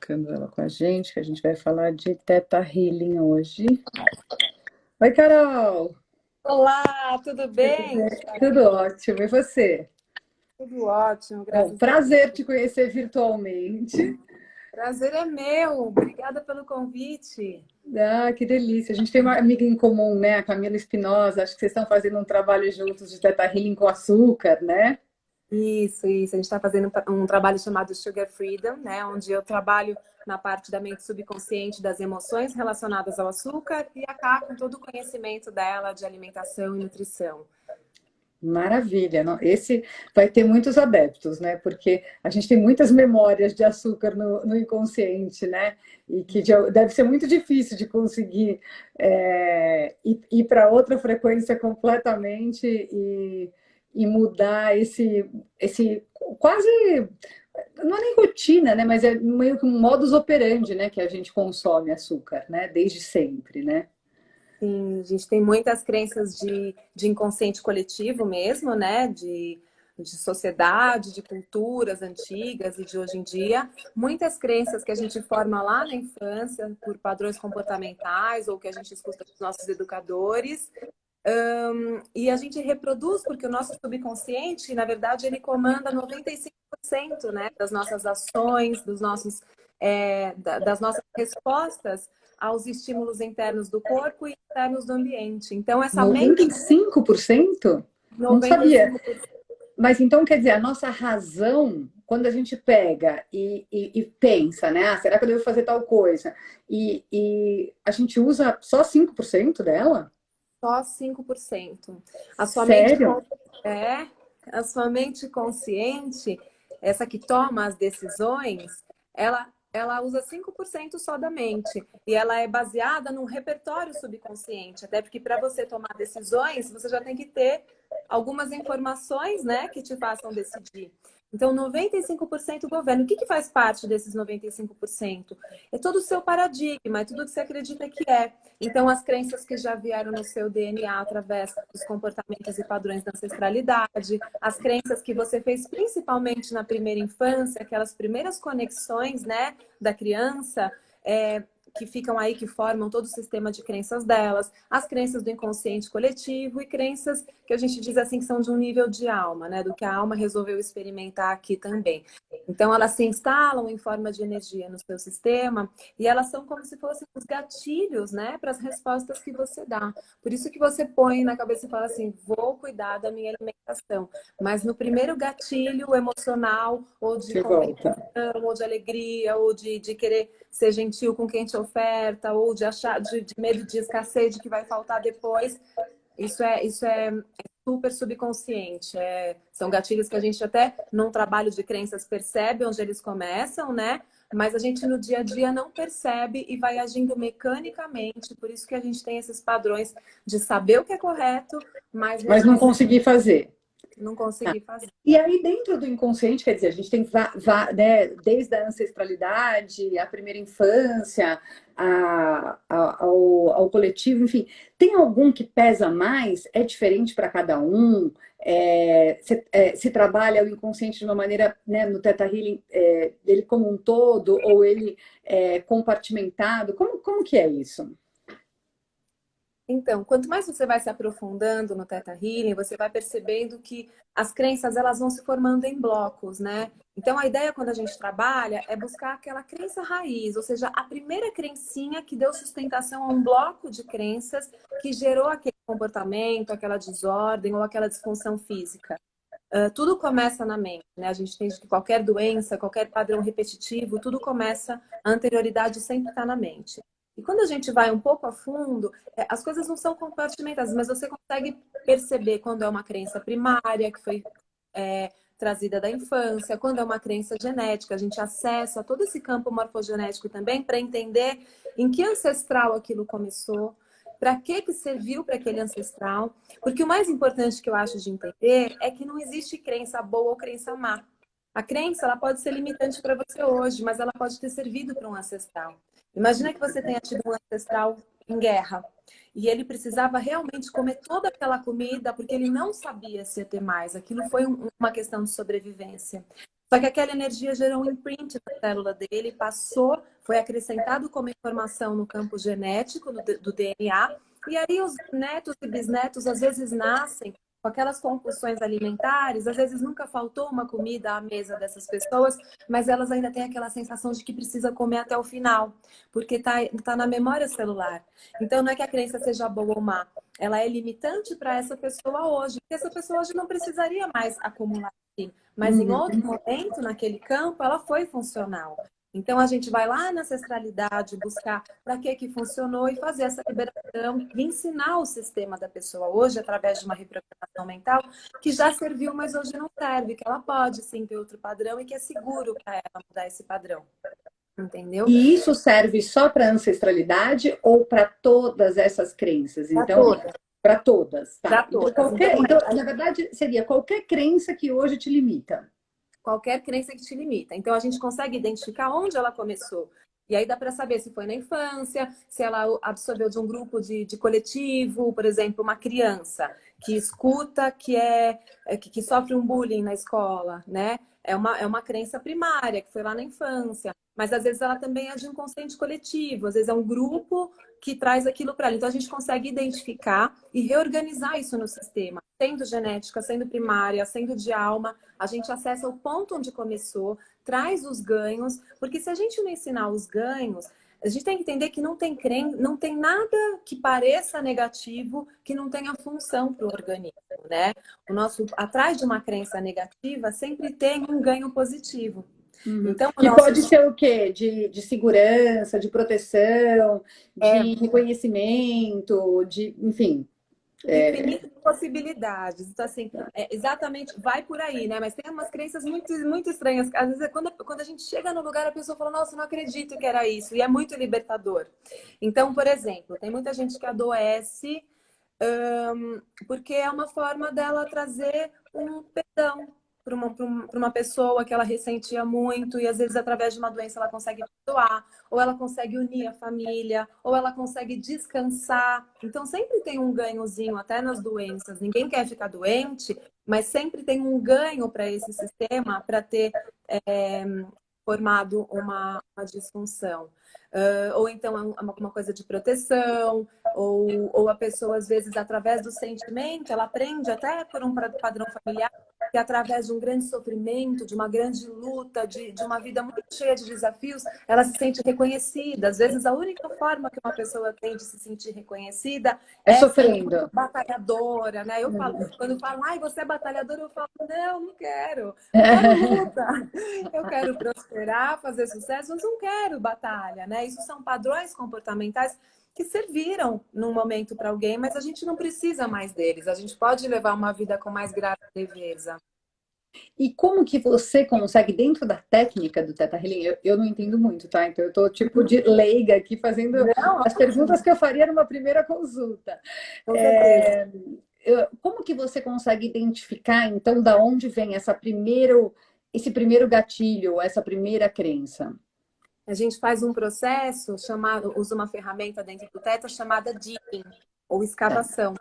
colocando ela com a gente, que a gente vai falar de Theta Healing hoje. Oi, Carol! Olá, tudo bem? Tudo ótimo, e você? Tudo ótimo, Bom, graças a prazer Deus. te conhecer virtualmente. Prazer é meu. Obrigada pelo convite. Ah, que delícia! A gente tem uma amiga em comum, né? A Camila Espinosa. Acho que vocês estão fazendo um trabalho juntos de Theta Healing com açúcar, né? Isso. A gente está fazendo um trabalho chamado Sugar Freedom, né? Onde eu trabalho na parte da mente subconsciente das emoções relacionadas ao açúcar e a Cá com todo o conhecimento dela de alimentação e nutrição. Maravilha! Esse vai ter muitos adeptos, né? Porque a gente tem muitas memórias de açúcar no inconsciente, né? E que deve ser muito difícil de conseguir ir para outra frequência completamente e mudar esse quase, não é nem rotina, né? Mas é meio que um modus operandi, né? Que a gente consome açúcar, né? Desde sempre, né? Sim, a gente tem muitas crenças de inconsciente coletivo mesmo, né? De sociedade, de culturas antigas e de hoje em dia. Muitas crenças que a gente forma lá na infância por padrões comportamentais ou que a gente escuta dos nossos educadores. E a gente reproduz porque o nosso subconsciente, na verdade, ele comanda 95%, né, das nossas ações, das nossas respostas aos estímulos internos do corpo e internos do ambiente. Então, essa mente, 95%? Não sabia. 95%. Mas então quer dizer, a nossa razão, quando a gente pega e pensa, né? Ah, será que eu devo fazer tal coisa? E a gente usa só 5% dela? Só 5%. A sua mente Sério? é, a sua mente consciente, essa que toma as decisões, ela usa 5% só da mente. E ela é baseada num repertório subconsciente. Até porque para você tomar decisões, você já tem que ter algumas informações, né, que te façam decidir. Então, 95% governo. O que faz parte desses 95%? É todo o seu paradigma, é tudo que você acredita que é. Então, as crenças que já vieram no seu DNA através dos comportamentos e padrões da ancestralidade, as crenças que você fez principalmente na primeira infância, aquelas primeiras conexões, né, da criança, que ficam aí, que formam todo o sistema de crenças delas, as crenças do inconsciente coletivo e crenças que a gente diz assim que são de um nível de alma, né, do que a alma resolveu experimentar aqui também. Então, elas se instalam em forma de energia no seu sistema e elas são como se fossem os gatilhos, né, para as respostas que você dá. Por isso que você põe na cabeça e fala assim, vou cuidar da minha alimentação. Mas no primeiro gatilho emocional, ou de De volta. compensação, ou de alegria, ou de querer ser gentil com quem te oferta, ou de achar de medo de escassez, de que vai faltar depois, isso é super subconsciente. São gatilhos que a gente até num trabalho de crenças percebe onde eles começam, né? Mas a gente no dia a dia não percebe e vai agindo mecanicamente. Por isso que a gente tem esses padrões de saber o que é correto, mas Mas não resistir, consegui fazer. não conseguir fazer. E aí, dentro do inconsciente, quer dizer, a gente tem, né, desde a ancestralidade, a primeira infância, ao coletivo, enfim, tem algum que pesa mais? É diferente para cada um? Se trabalha o inconsciente de uma maneira, né, no Theta Healing, ele como um todo, ou ele é compartimentado? Como que é isso? Então, quanto mais você vai se aprofundando no Theta Healing, você vai percebendo que as crenças elas vão se formando em blocos, né? Então, a ideia quando a gente trabalha é buscar aquela crença raiz, ou seja, a primeira crencinha que deu sustentação a um bloco de crenças que gerou aquele comportamento, aquela desordem ou aquela disfunção física. Tudo começa na mente, né? A gente entende que qualquer doença, qualquer padrão repetitivo, tudo começa, a anterioridade sempre está na mente. E quando a gente vai um pouco a fundo, as coisas não são compartimentadas, mas você consegue perceber quando é uma crença primária, que foi trazida da infância, quando é uma crença genética, a gente acessa todo esse campo morfogenético também para entender em que ancestral aquilo começou, para que serviu para aquele ancestral. Porque o mais importante que eu acho de entender é que não existe crença boa ou crença má. A crença ela pode ser limitante para você hoje, mas ela pode ter servido para um ancestral. Imagina que você tenha tido um ancestral em guerra e ele precisava realmente comer toda aquela comida porque ele não sabia se ia ter mais. Aquilo foi uma questão de sobrevivência. Só que aquela energia gerou um imprint na célula dele, passou, foi acrescentado como informação no campo genético do DNA, e aí os netos e bisnetos às vezes nascem com aquelas compulsões alimentares, às vezes nunca faltou uma comida à mesa dessas pessoas, mas elas ainda têm aquela sensação de que precisa comer até o final, porque tá na memória celular. Então não é que a crença seja boa ou má, ela é limitante para essa pessoa hoje, porque essa pessoa hoje não precisaria mais acumular. Mas em outro momento, naquele campo, ela foi funcional. Então, a gente vai lá na ancestralidade buscar para que funcionou e fazer essa liberação e ensinar o sistema da pessoa hoje, através de uma reprogramação mental, que já serviu, mas hoje não serve, que ela pode sim ter outro padrão e que é seguro para ela mudar esse padrão. Entendeu? E isso serve só para ancestralidade ou para todas essas crenças? Para Então, todas. para todas, tá? Para todas. Então, na verdade, seria qualquer crença que hoje te limita. Qualquer crença que te limita. Então, a gente consegue identificar onde ela começou. E aí dá para saber se foi na infância, se ela absorveu de um grupo de coletivo, por exemplo, uma criança que escuta que sofre um bullying na escola, né? É uma crença primária, que foi lá na infância. Mas às vezes ela também é de um inconsciente coletivo, às vezes é um grupo que traz aquilo para ela. Então a gente consegue identificar e reorganizar isso no sistema, sendo genética, sendo primária, sendo de alma. A gente acessa o ponto onde começou, traz os ganhos, porque se a gente não ensinar os ganhos, a gente tem que entender que não tem nada que pareça negativo que não tenha função para o organismo, né? Atrás de uma crença negativa sempre tem um ganho positivo. Então, que pode ser o quê? De segurança, de proteção, de reconhecimento, enfim. Infinitas possibilidades. Então, assim, exatamente, vai por aí, né? Mas tem umas crenças muito, muito estranhas. Às vezes, quando a gente chega no lugar, a pessoa fala, nossa, não acredito que era isso. E é muito libertador. Então, por exemplo, tem muita gente que adoece, porque é uma forma dela trazer um perdão para uma pessoa que ela ressentia muito e às vezes através de uma doença ela consegue perdoar, ou ela consegue unir a família, ou ela consegue descansar. Então sempre tem um ganhozinho até nas doenças. Ninguém quer ficar doente, mas sempre tem um ganho para esse sistema para ter formado uma disfunção. Ou então é uma coisa de proteção, ou a pessoa, às vezes, através do sentimento, ela aprende até por um padrão familiar, que através de um grande sofrimento, de uma grande luta, de uma vida muito cheia de desafios, ela se sente reconhecida. Às vezes, a única forma que uma pessoa tem de se sentir reconhecida é sendo sofrendo. batalhadora, né? Quando falam, ai, você é batalhadora, eu falo, não quero. Eu quero luta. Eu quero prosperar, fazer sucesso, mas não quero batalha, né? Isso são padrões comportamentais que serviram num momento para alguém, mas a gente não precisa mais deles. A gente pode levar uma vida com mais graça e leveza. E como que você consegue, dentro da técnica do Theta Healing, eu não entendo muito, tá? Então eu tô tipo de leiga aqui fazendo as perguntas que eu faria numa primeira consulta. Com certeza. Como que você consegue identificar, então, da onde vem esse primeiro gatilho, essa primeira crença? A gente faz um processo usa uma ferramenta dentro do Theta chamada digging, ou escavação.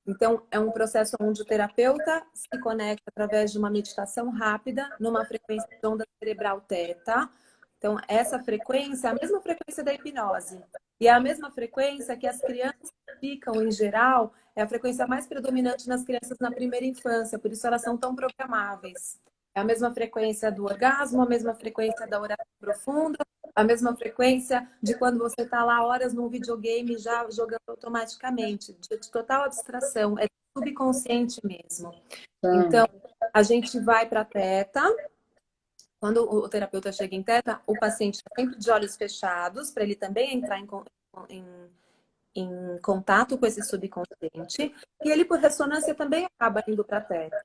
Então, é um processo onde o terapeuta se conecta através de uma meditação rápida, numa frequência de onda cerebral Theta. Então, essa frequência é a mesma frequência da hipnose. E é a mesma frequência que as crianças ficam, em geral, é a frequência mais predominante nas crianças na primeira infância, por isso elas são tão programáveis. É a mesma frequência do orgasmo, a mesma frequência da oração profunda, a mesma frequência de quando você está lá horas num videogame já jogando automaticamente, de total abstração, é subconsciente mesmo. Então, a gente vai para Theta. Quando o terapeuta chega em Theta, o paciente está sempre de olhos fechados, para ele também entrar em contato com esse subconsciente, e ele, por ressonância, também acaba indo para Theta.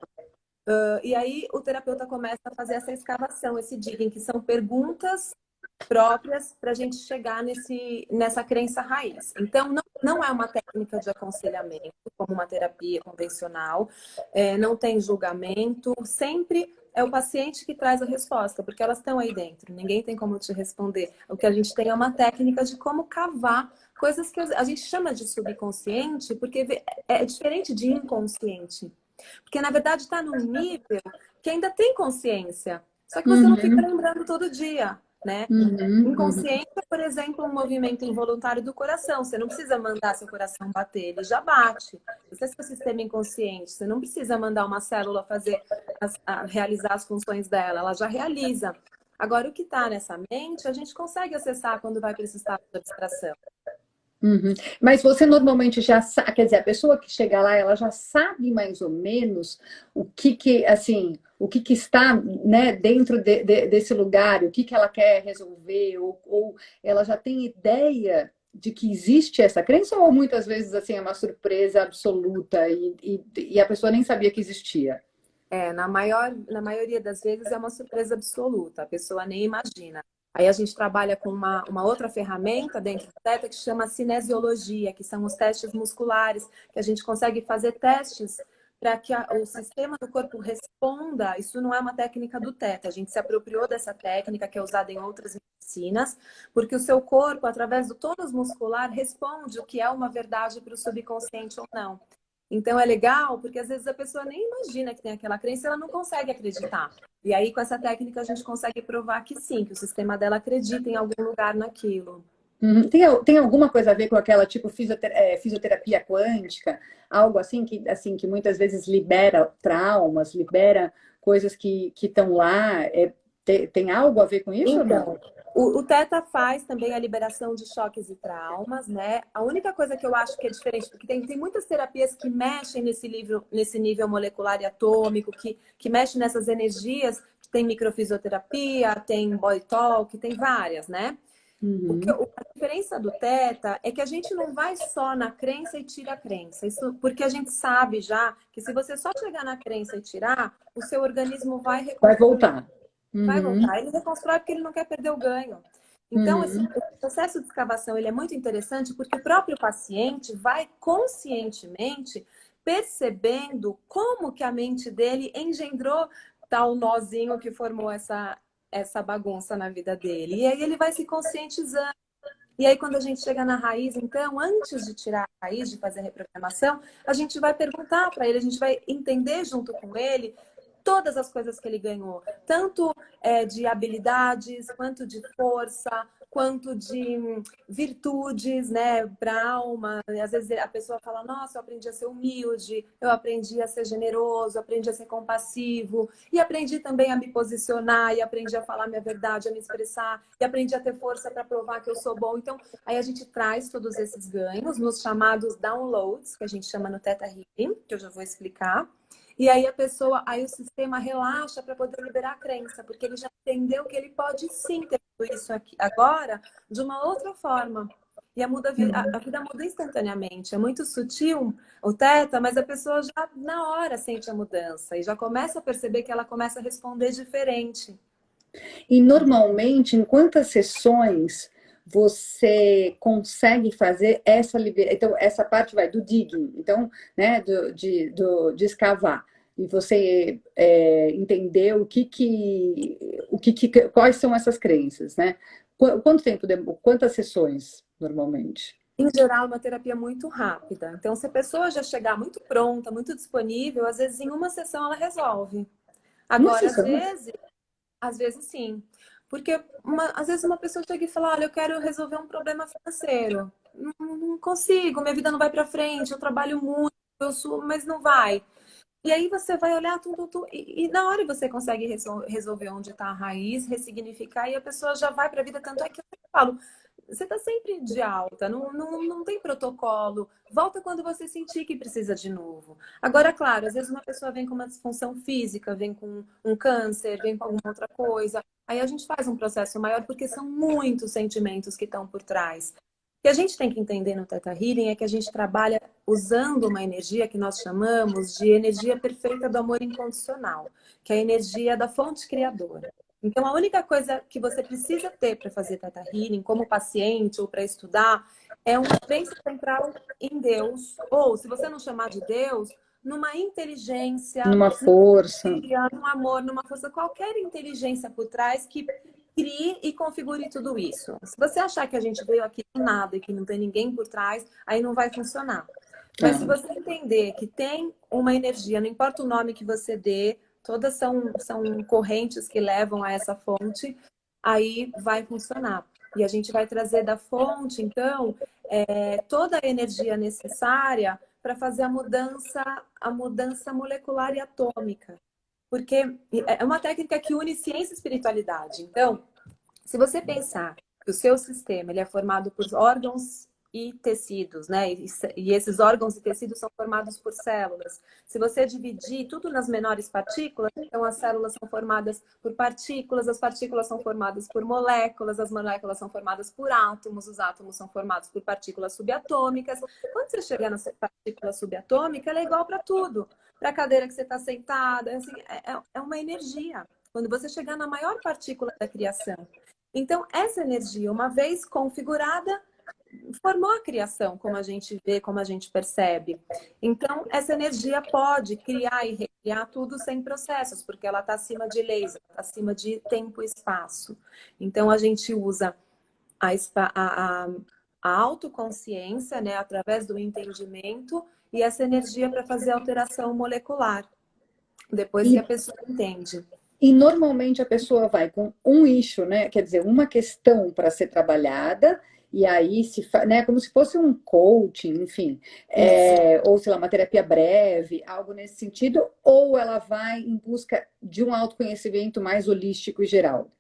E aí o terapeuta começa a fazer essa escavação, esse digging, que são perguntas próprias para a gente chegar nessa crença raiz. Então, não é uma técnica de aconselhamento, como uma terapia convencional, não tem julgamento, sempre é o paciente que traz a resposta, porque elas estão aí dentro, ninguém tem como te responder. O que a gente tem é uma técnica de como cavar coisas que a gente chama de subconsciente, porque é diferente de inconsciente. Porque, na verdade, está num nível que ainda tem consciência. Só que você não fica Uhum, lembrando todo dia, né? uhum, uhum. Inconsciência, por exemplo, um movimento involuntário do coração. Você não precisa mandar seu coração bater, ele já bate. Esse é seu sistema inconsciente. Você não precisa mandar uma célula fazer realizar as funções dela, ela já realiza. Agora, o que está nessa mente, a gente consegue acessar quando vai para esse estado de abstração. Uhum. Mas você normalmente já sabe, quer dizer, a pessoa que chega lá, ela já sabe mais ou menos assim, o que está, né, dentro desse lugar, o que ela quer resolver, ou ela já tem ideia de que existe essa crença, ou muitas vezes, assim, é uma surpresa absoluta e a pessoa nem sabia que existia? Na maioria das vezes é uma surpresa absoluta, a pessoa nem imagina. Aí a gente trabalha com uma outra ferramenta dentro do Theta que chama cinesiologia, que são os testes musculares, que a gente consegue fazer testes para que o sistema do corpo responda. Isso não é uma técnica do Theta, a gente se apropriou dessa técnica que é usada em outras medicinas, porque o seu corpo, através do tônus muscular, responde o que é uma verdade para o subconsciente ou não. Então é legal porque às vezes a pessoa nem imagina que tem aquela crença, ela não consegue acreditar. E aí com essa técnica a gente consegue provar que sim, que o sistema dela acredita em algum lugar naquilo. Uhum. Tem alguma coisa a ver com aquela tipo fisioterapia quântica, algo assim que muitas vezes libera traumas, libera coisas que estão lá. Tem algo a ver com isso ou não? Então, o Theta faz também a liberação de choques e traumas, né? A única coisa que eu acho que é diferente, porque tem muitas terapias que mexem nesse nível molecular e atômico, que mexem nessas energias, tem microfisioterapia, tem body talk, tem várias, né? Uhum. A diferença do Theta é que a gente não vai só na crença e tira a crença. Isso porque a gente sabe já que se você só chegar na crença e tirar, o seu organismo vai Vai reconstruir. voltar. Vai Uhum. voltar. Ele reconstrói porque ele não quer perder o ganho. Então, esse Uhum. processo de escavação ele é muito interessante porque o próprio paciente vai conscientemente percebendo como que a mente dele engendrou tal nozinho que formou essa bagunça na vida dele. E aí ele vai se conscientizando. E aí, quando a gente chega na raiz, então, antes de tirar a raiz, de fazer a reprogramação, a gente vai perguntar para ele, a gente vai entender junto com ele todas as coisas que ele ganhou, tanto de habilidades, quanto de força, quanto de virtudes, né, para a alma. E às vezes a pessoa fala: Nossa, eu aprendi a ser humilde, eu aprendi a ser generoso, aprendi a ser compassivo, e aprendi também a me posicionar, e aprendi a falar minha verdade, a me expressar, e aprendi a ter força para provar que eu sou bom. Então, aí a gente traz todos esses ganhos nos chamados downloads, que a gente chama no Theta Healing, que eu já vou explicar. E aí a pessoa, aí o sistema relaxa para poder liberar a crença, porque ele já entendeu que ele pode sim ter tudo isso aqui agora de uma outra forma. E a vida muda instantaneamente. É muito sutil o Theta, mas a pessoa já na hora sente a mudança e já começa a perceber que ela começa a responder diferente. E normalmente, em quantas sessões você consegue fazer essa liberação? Então, essa parte vai do digging, então, né, de escavar. E você entender quais são essas crenças, né? Quanto tempo, quantas sessões normalmente? Em geral, é uma terapia muito rápida. Então, se a pessoa já chegar muito pronta, muito disponível, às vezes em uma sessão ela resolve. Uma Agora, sessão? às vezes sim. Porque às vezes uma pessoa chega e fala: Olha, eu quero resolver um problema financeiro. Não consigo, minha vida não vai para frente, eu trabalho muito, mas não vai. E aí você vai olhar tudo, e na hora você consegue resolver onde está a raiz, ressignificar, e a pessoa já vai para a vida. Tanto é que eu falo, você está sempre de alta, não tem protocolo. Volta quando você sentir que precisa de novo. Agora, claro, às vezes uma pessoa vem com uma disfunção física, vem com um câncer, vem com alguma outra coisa. Aí a gente faz um processo maior, porque são muitos sentimentos que estão por trás. O que a gente tem que entender no Theta Healing é que a gente trabalha usando uma energia que nós chamamos de energia perfeita do amor incondicional, que é a energia da fonte criadora. Então, a única coisa que você precisa ter para fazer Theta Healing, como paciente ou para estudar, é uma crença central em Deus, ou, se você não chamar de Deus, numa inteligência, Numa numa força? energia, num amor, numa força, qualquer inteligência por trás que crie e configure tudo isso. Se você achar que a gente veio aqui do nada e que não tem ninguém por trás, aí não vai funcionar. Mas se Tá. você entender que tem uma energia, não importa o nome que você dê, todas são correntes que levam a essa fonte, aí vai funcionar. E a gente vai trazer da fonte, então, toda a energia necessária para fazer a mudança molecular e atômica. Porque é uma técnica que une ciência e espiritualidade. Então, se você pensar que o seu sistema ele é formado por órgãos e tecidos, né? E esses órgãos e tecidos são formados por células. Se você dividir tudo nas menores partículas, então as células são formadas por partículas, as partículas são formadas por moléculas, as moléculas são formadas por átomos, os átomos são formados por partículas subatômicas. Quando você chegar na partícula subatômica, ela é igual para tudo. Para a cadeira que você está sentada, assim, é uma energia. Quando você chegar na maior partícula da criação. Então, essa energia, uma vez configurada, formou a criação, como a gente vê, como a gente percebe. Então, essa energia pode criar e recriar tudo sem processos, porque ela está acima de leis, está acima de tempo e espaço. Então, a gente usa a autoconsciência, né, através do entendimento, e essa energia para fazer alteração molecular, depois que a pessoa entende. E normalmente a pessoa vai com um issue, né? Quer dizer, uma questão para ser trabalhada, e aí se faz, né? Como se fosse um coaching, enfim, ou sei lá, uma terapia breve, algo nesse sentido, ou ela vai em busca de um autoconhecimento mais holístico e geral?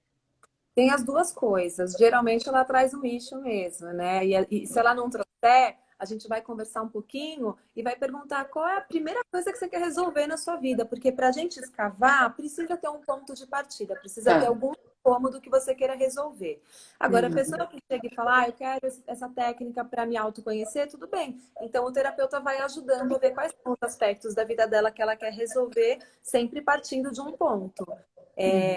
Tem as duas coisas. Geralmente ela traz um issue mesmo, né? E se ela não trouxer, a gente vai conversar um pouquinho e vai perguntar qual é a primeira coisa que você quer resolver na sua vida. Porque para a gente escavar, precisa ter um ponto de partida, precisa ter algum cômodo que você queira resolver. Agora, a pessoa que chega e fala, eu quero essa técnica para me autoconhecer, tudo bem. Então, o terapeuta vai ajudando a ver quais são os aspectos da vida dela que ela quer resolver, sempre partindo de um ponto.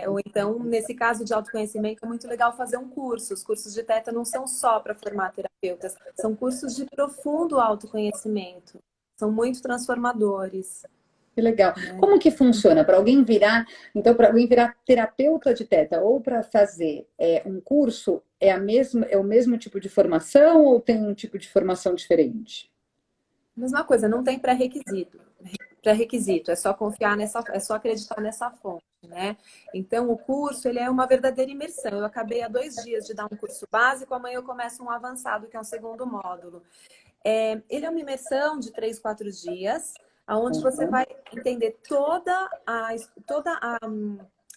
Ou então, nesse caso de autoconhecimento, é muito legal fazer um curso. Os cursos de Theta não são só para formar terapeutas, são cursos de profundo autoconhecimento. São muito transformadores. Que legal. Como que funciona para alguém virar, então, para alguém virar terapeuta de Theta ou para fazer um curso, é o mesmo tipo de formação ou tem um tipo de formação diferente? Mesma coisa, não tem pré-requisito. Pré-requisito, é só confiar é só acreditar nessa fonte, né? Então, o curso, ele é uma verdadeira imersão. Eu acabei há 2 dias de dar um curso básico, amanhã eu começo um avançado, que é um segundo módulo. Ele é uma imersão de 3, 4 dias, onde você vai entender toda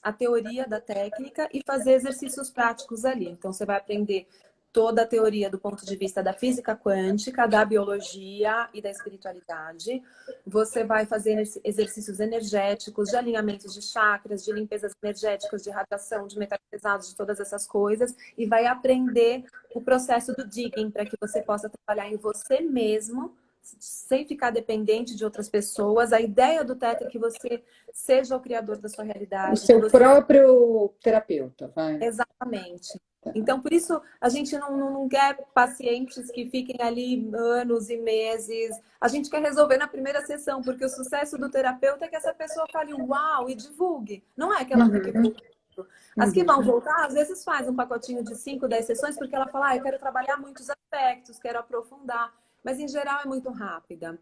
a teoria da técnica e fazer exercícios práticos ali. Então, você vai aprender toda a teoria do ponto de vista da física quântica, da biologia e da espiritualidade. Você vai fazer exercícios energéticos, de alinhamentos de chakras, de limpezas energéticas, de radiação, de metais pesados, de todas essas coisas. E vai aprender o processo do digging para que você possa trabalhar em você mesmo, sem ficar dependente de outras pessoas. A ideia do Theta é que você seja o criador da sua realidade. O seu próprio terapeuta, vai. Exatamente. Então, por isso, a gente não quer pacientes que fiquem ali anos e meses. A gente quer resolver na primeira sessão, porque o sucesso do terapeuta é que essa pessoa fale uau e divulgue. Não é que ela fique voltando. As que vão voltar, às vezes faz um pacotinho de 5, 10 sessões, porque ela fala, eu quero trabalhar muitos aspectos, quero aprofundar. Mas, em geral, é muito rápida.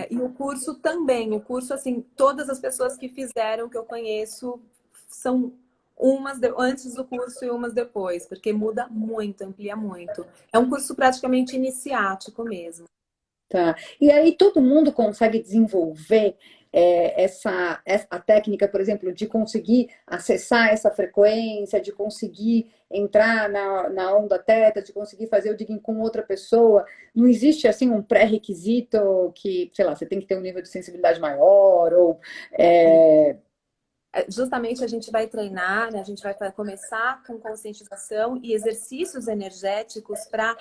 E o curso também. O curso, assim, todas as pessoas que fizeram, que eu conheço, são umas antes do curso e umas depois, porque muda muito, amplia muito. É um curso praticamente iniciático mesmo. Tá. E aí todo mundo consegue desenvolver a técnica, por exemplo, de conseguir acessar essa frequência, de conseguir entrar na onda Theta, de conseguir fazer o digging com outra pessoa. Não existe assim um pré-requisito que, sei lá, você tem que ter um nível de sensibilidade maior ou Justamente a gente vai treinar, né? A gente vai começar com conscientização e exercícios energéticos para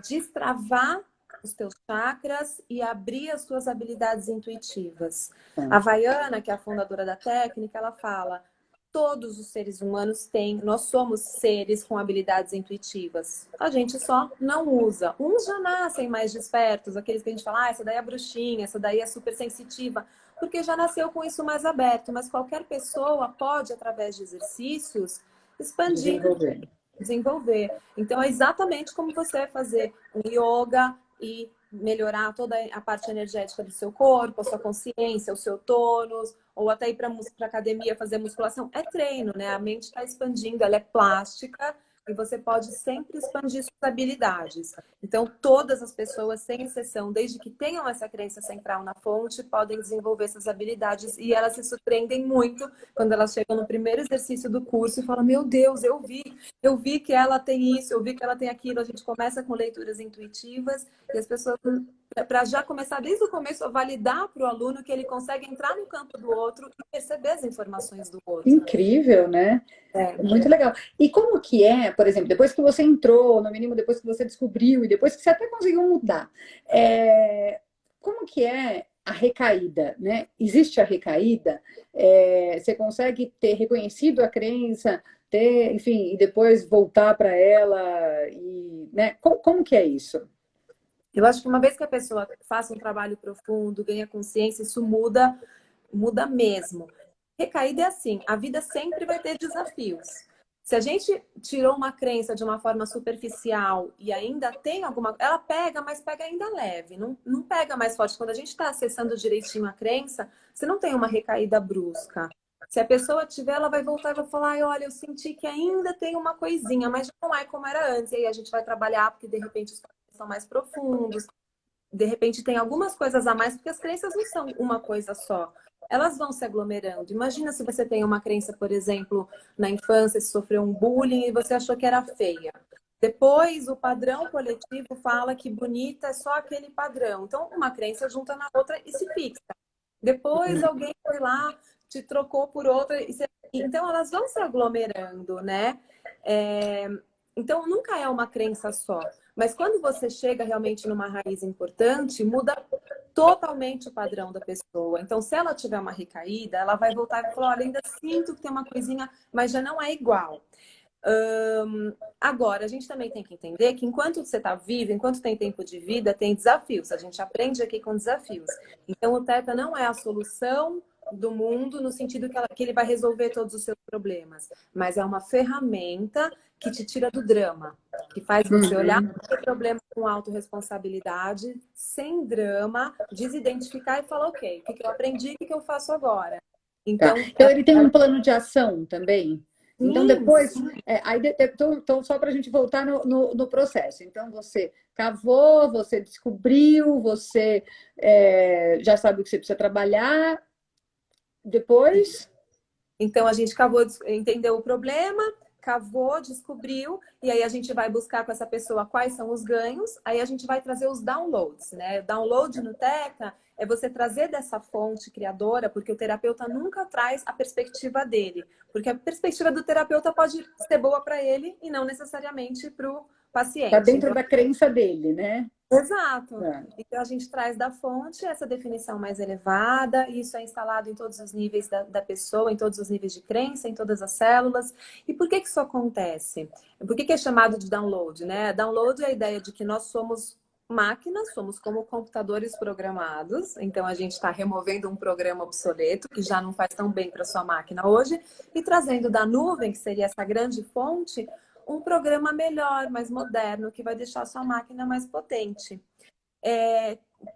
destravar os teus chakras e abrir as tuas habilidades intuitivas. A Vaiana, que é a fundadora da técnica, ela fala: todos os seres humanos nós somos seres com habilidades intuitivas. A gente só não usa. Uns já nascem mais despertos, aqueles que a gente fala, essa daí é bruxinha, essa daí é super sensitiva, porque já nasceu com isso mais aberto. Mas qualquer pessoa pode, através de exercícios, expandir, desenvolver. Então, é exatamente como você vai fazer um yoga e melhorar toda a parte energética do seu corpo, a sua consciência, o seu tônus, ou até ir para academia fazer musculação, é treino, né? A mente está expandindo, ela é plástica e você pode sempre expandir suas habilidades. Então, todas as pessoas, sem exceção, desde que tenham essa crença central na fonte, podem desenvolver essas habilidades e elas se surpreendem muito quando elas chegam no primeiro exercício do curso e falam: meu Deus, eu vi que ela tem isso, eu vi que ela tem aquilo. A gente começa com leituras intuitivas e as pessoas, para já começar desde o começo a validar para o aluno que ele consegue entrar no campo do outro e perceber as informações do outro. Incrível, né? É. Muito legal. E como que é, por exemplo, depois que você entrou, no mínimo depois que você descobriu e depois que você até conseguiu mudar, como que é a recaída, né? Existe a recaída? Você consegue ter reconhecido a crença, ter, enfim, e depois voltar para ela e, né? Como que é isso? Eu acho que uma vez que a pessoa faça um trabalho profundo, ganha consciência, isso muda mesmo. Recaída é assim, a vida sempre vai ter desafios. Se a gente tirou uma crença de uma forma superficial e ainda tem alguma... Ela pega, mas pega ainda leve, não pega mais forte. Quando a gente está acessando direitinho a crença, você não tem uma recaída brusca. Se a pessoa tiver, ela vai voltar e vai falar: "Ai, olha, eu senti que ainda tem uma coisinha, mas já não é como era antes." E aí a gente vai trabalhar, porque de repente os caminhos são mais profundos, de repente tem algumas coisas a mais, porque as crenças não são uma coisa só. Elas vão se aglomerando. Imagina se você tem uma crença, por exemplo, na infância, se sofreu um bullying e você achou que era feia. Depois, o padrão coletivo fala que bonita é só aquele padrão. Então, uma crença junta na outra e se fixa. Depois, alguém foi lá, te trocou por outra. Então, elas vão se aglomerando, né? Então, nunca é uma crença só. Mas quando você chega realmente numa raiz importante, muda totalmente o padrão da pessoa. Então, se ela tiver uma recaída, ela vai voltar e falar: olha, ainda sinto que tem uma coisinha, mas já não é igual. Agora, a gente também tem que entender que enquanto você está vivo, enquanto tem tempo de vida, tem desafios. A gente aprende aqui com desafios. Então, o Teta não é a solução do mundo no sentido que ele vai resolver todos os seus problemas, mas é uma ferramenta que te tira do drama, que faz você olhar para o problema com autorresponsabilidade, sem drama, desidentificar e falar: ok, o que eu aprendi, o que eu faço agora? Tá. Então, Então, ele tem um plano de ação também. Então, sim, depois, então, só para a gente voltar no processo. Então, você cavou, você descobriu, você já sabe o que você precisa trabalhar. Depois, então a gente cavou, entendeu o problema, cavou, descobriu, e aí a gente vai buscar com essa pessoa quais são os ganhos, aí a gente vai trazer os downloads, né? Download no Teta é você trazer dessa fonte criadora, porque o terapeuta nunca traz a perspectiva dele, porque a perspectiva do terapeuta pode ser boa para ele e não necessariamente para o está paciente. dentro Então, da crença dele, né? exato. Tá. Então a gente traz da fonte essa definição mais elevada, e isso é instalado em todos os níveis da pessoa, em todos os níveis de crença, em todas as células. E por que isso acontece? Por que é chamado de download, né? Download é a ideia de que nós somos máquinas, somos como computadores programados. Então a gente está removendo um programa obsoleto que já não faz tão bem para sua máquina hoje e trazendo da nuvem, que seria essa grande fonte, um programa melhor, mais moderno, que vai deixar a sua máquina mais potente.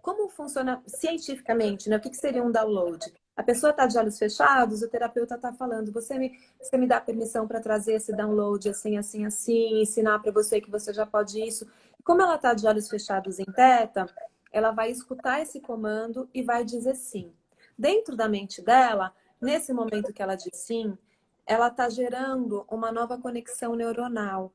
Como funciona cientificamente, né? O que seria um download? A pessoa está de olhos fechados, o terapeuta está falando: você me dá permissão para trazer esse download assim, assim, assim, ensinar para você que você já pode isso. E como ela está de olhos fechados em Teta, ela vai escutar esse comando e vai dizer sim. Dentro da mente dela, nesse momento que ela diz sim, ela está gerando uma nova conexão neuronal,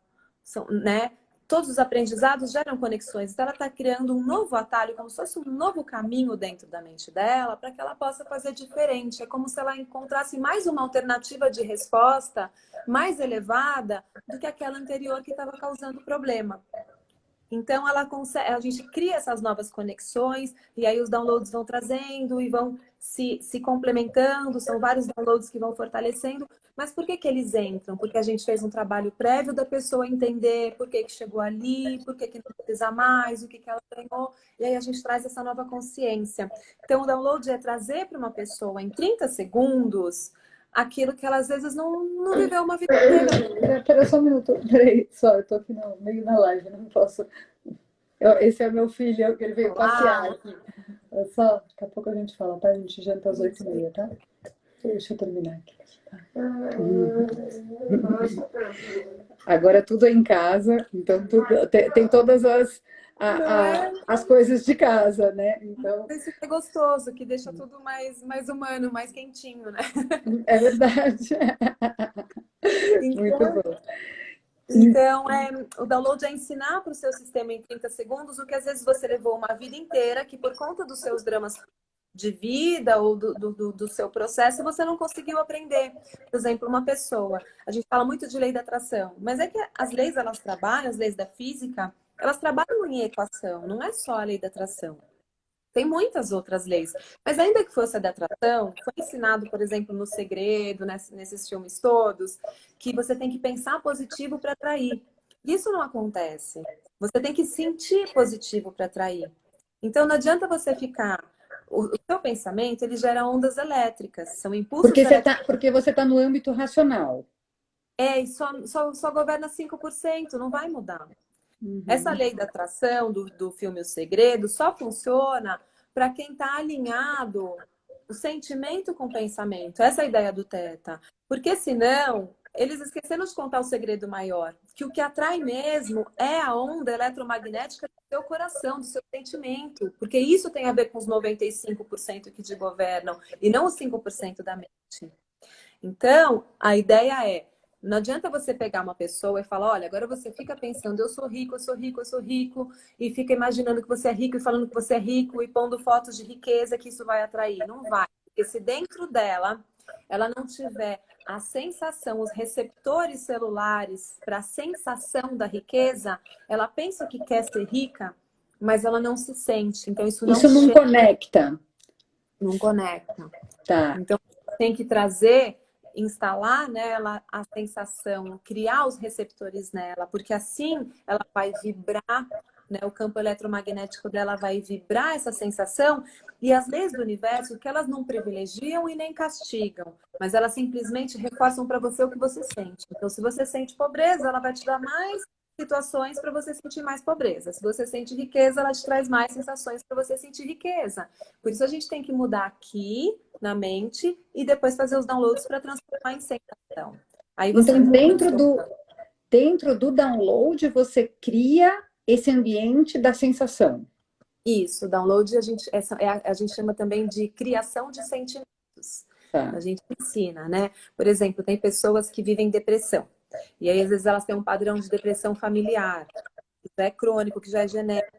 né? Todos os aprendizados geram conexões, então ela está criando um novo atalho, como se fosse um novo caminho dentro da mente dela, para que ela possa fazer diferente. É como se ela encontrasse mais uma alternativa de resposta mais elevada do que aquela anterior que estava causando o problema. Então, ela consegue, a gente cria essas novas conexões, e aí os downloads vão trazendo e vão se complementando, são vários downloads que vão fortalecendo. Mas por que eles entram? Porque a gente fez um trabalho prévio da pessoa entender por que chegou ali, por que não precisa mais, o que ela ganhou, e aí a gente traz essa nova consciência. Então, o download é trazer para uma pessoa em 30 segundos aquilo que ela às vezes não viveu uma vida inteira. Espera só um minuto, peraí, só, eu tô aqui no meio da live, não posso. Esse é meu filho, ele veio passear aqui. Só, daqui a pouco a gente fala, tá? A gente janta às 8h30, tá? Deixa eu terminar aqui. Agora tudo é em casa, então tem todas Não é? as coisas de casa, né? Então, Isso que é gostoso, que deixa tudo mais humano, mais quentinho, né? é verdade. Muito Então, bom. então o download é ensinar para o seu sistema em 30 segundos o que às vezes você levou uma vida inteira, que por conta dos seus dramas de vida ou do seu processo, você não conseguiu aprender. Por exemplo, uma pessoa, a gente fala muito de lei da atração, mas é que as leis, elas trabalham, as leis da física, elas trabalham em equação, não é só a lei da atração. Tem muitas outras leis. Mas ainda que fosse a da atração, foi ensinado, por exemplo, no Segredo, nesses filmes todos, que você tem que pensar positivo para atrair. Isso não acontece. Você tem que sentir positivo para atrair. Então não adianta você ficar. O seu pensamento, ele gera ondas elétricas, são impulsos elétricos. Porque você tá no âmbito racional. E só governa 5%, não vai mudar. Essa Uhum. lei da atração do filme O Segredo só funciona para quem está alinhado o sentimento com o pensamento. Essa é a ideia do Teta. Porque senão, eles esqueceram de contar o segredo maior, que o que atrai mesmo é a onda eletromagnética do seu coração, do seu sentimento. Porque isso tem a ver com os 95% que te governam e não os 5% da mente. Então, a ideia é, não adianta você pegar uma pessoa e falar, olha, agora você fica pensando, eu sou rico, eu sou rico, eu sou rico, e fica imaginando que você é rico e falando que você é rico e pondo fotos de riqueza que isso vai atrair. Não vai. Porque se dentro dela, ela não tiver a sensação, os receptores celulares para a sensação da riqueza, ela pensa que quer ser rica, mas ela não se sente. Então, isso não Isso não chega, conecta. não conecta. Tá. Então, tem que trazer, instalar nela a sensação, criar os receptores nela, porque assim ela vai vibrar, né? O campo eletromagnético dela vai vibrar essa sensação e as leis do universo que elas não privilegiam e nem castigam, mas elas simplesmente reforçam para você o que você sente. Então, se você sente pobreza, ela vai te dar mais situações para você sentir mais pobreza. Se você sente riqueza, ela te traz mais sensações para você sentir riqueza. Por isso a gente tem que mudar aqui na mente e depois fazer os downloads para transformar em sensação. Aí você Então, muda o seu. dentro do download, você cria esse ambiente da sensação. Isso, download a gente chama também de criação de sentimentos. Tá. A gente ensina, né? Por exemplo, tem pessoas que vivem depressão. E aí, às vezes, elas têm um padrão de depressão familiar, que já é crônico, que já é genético.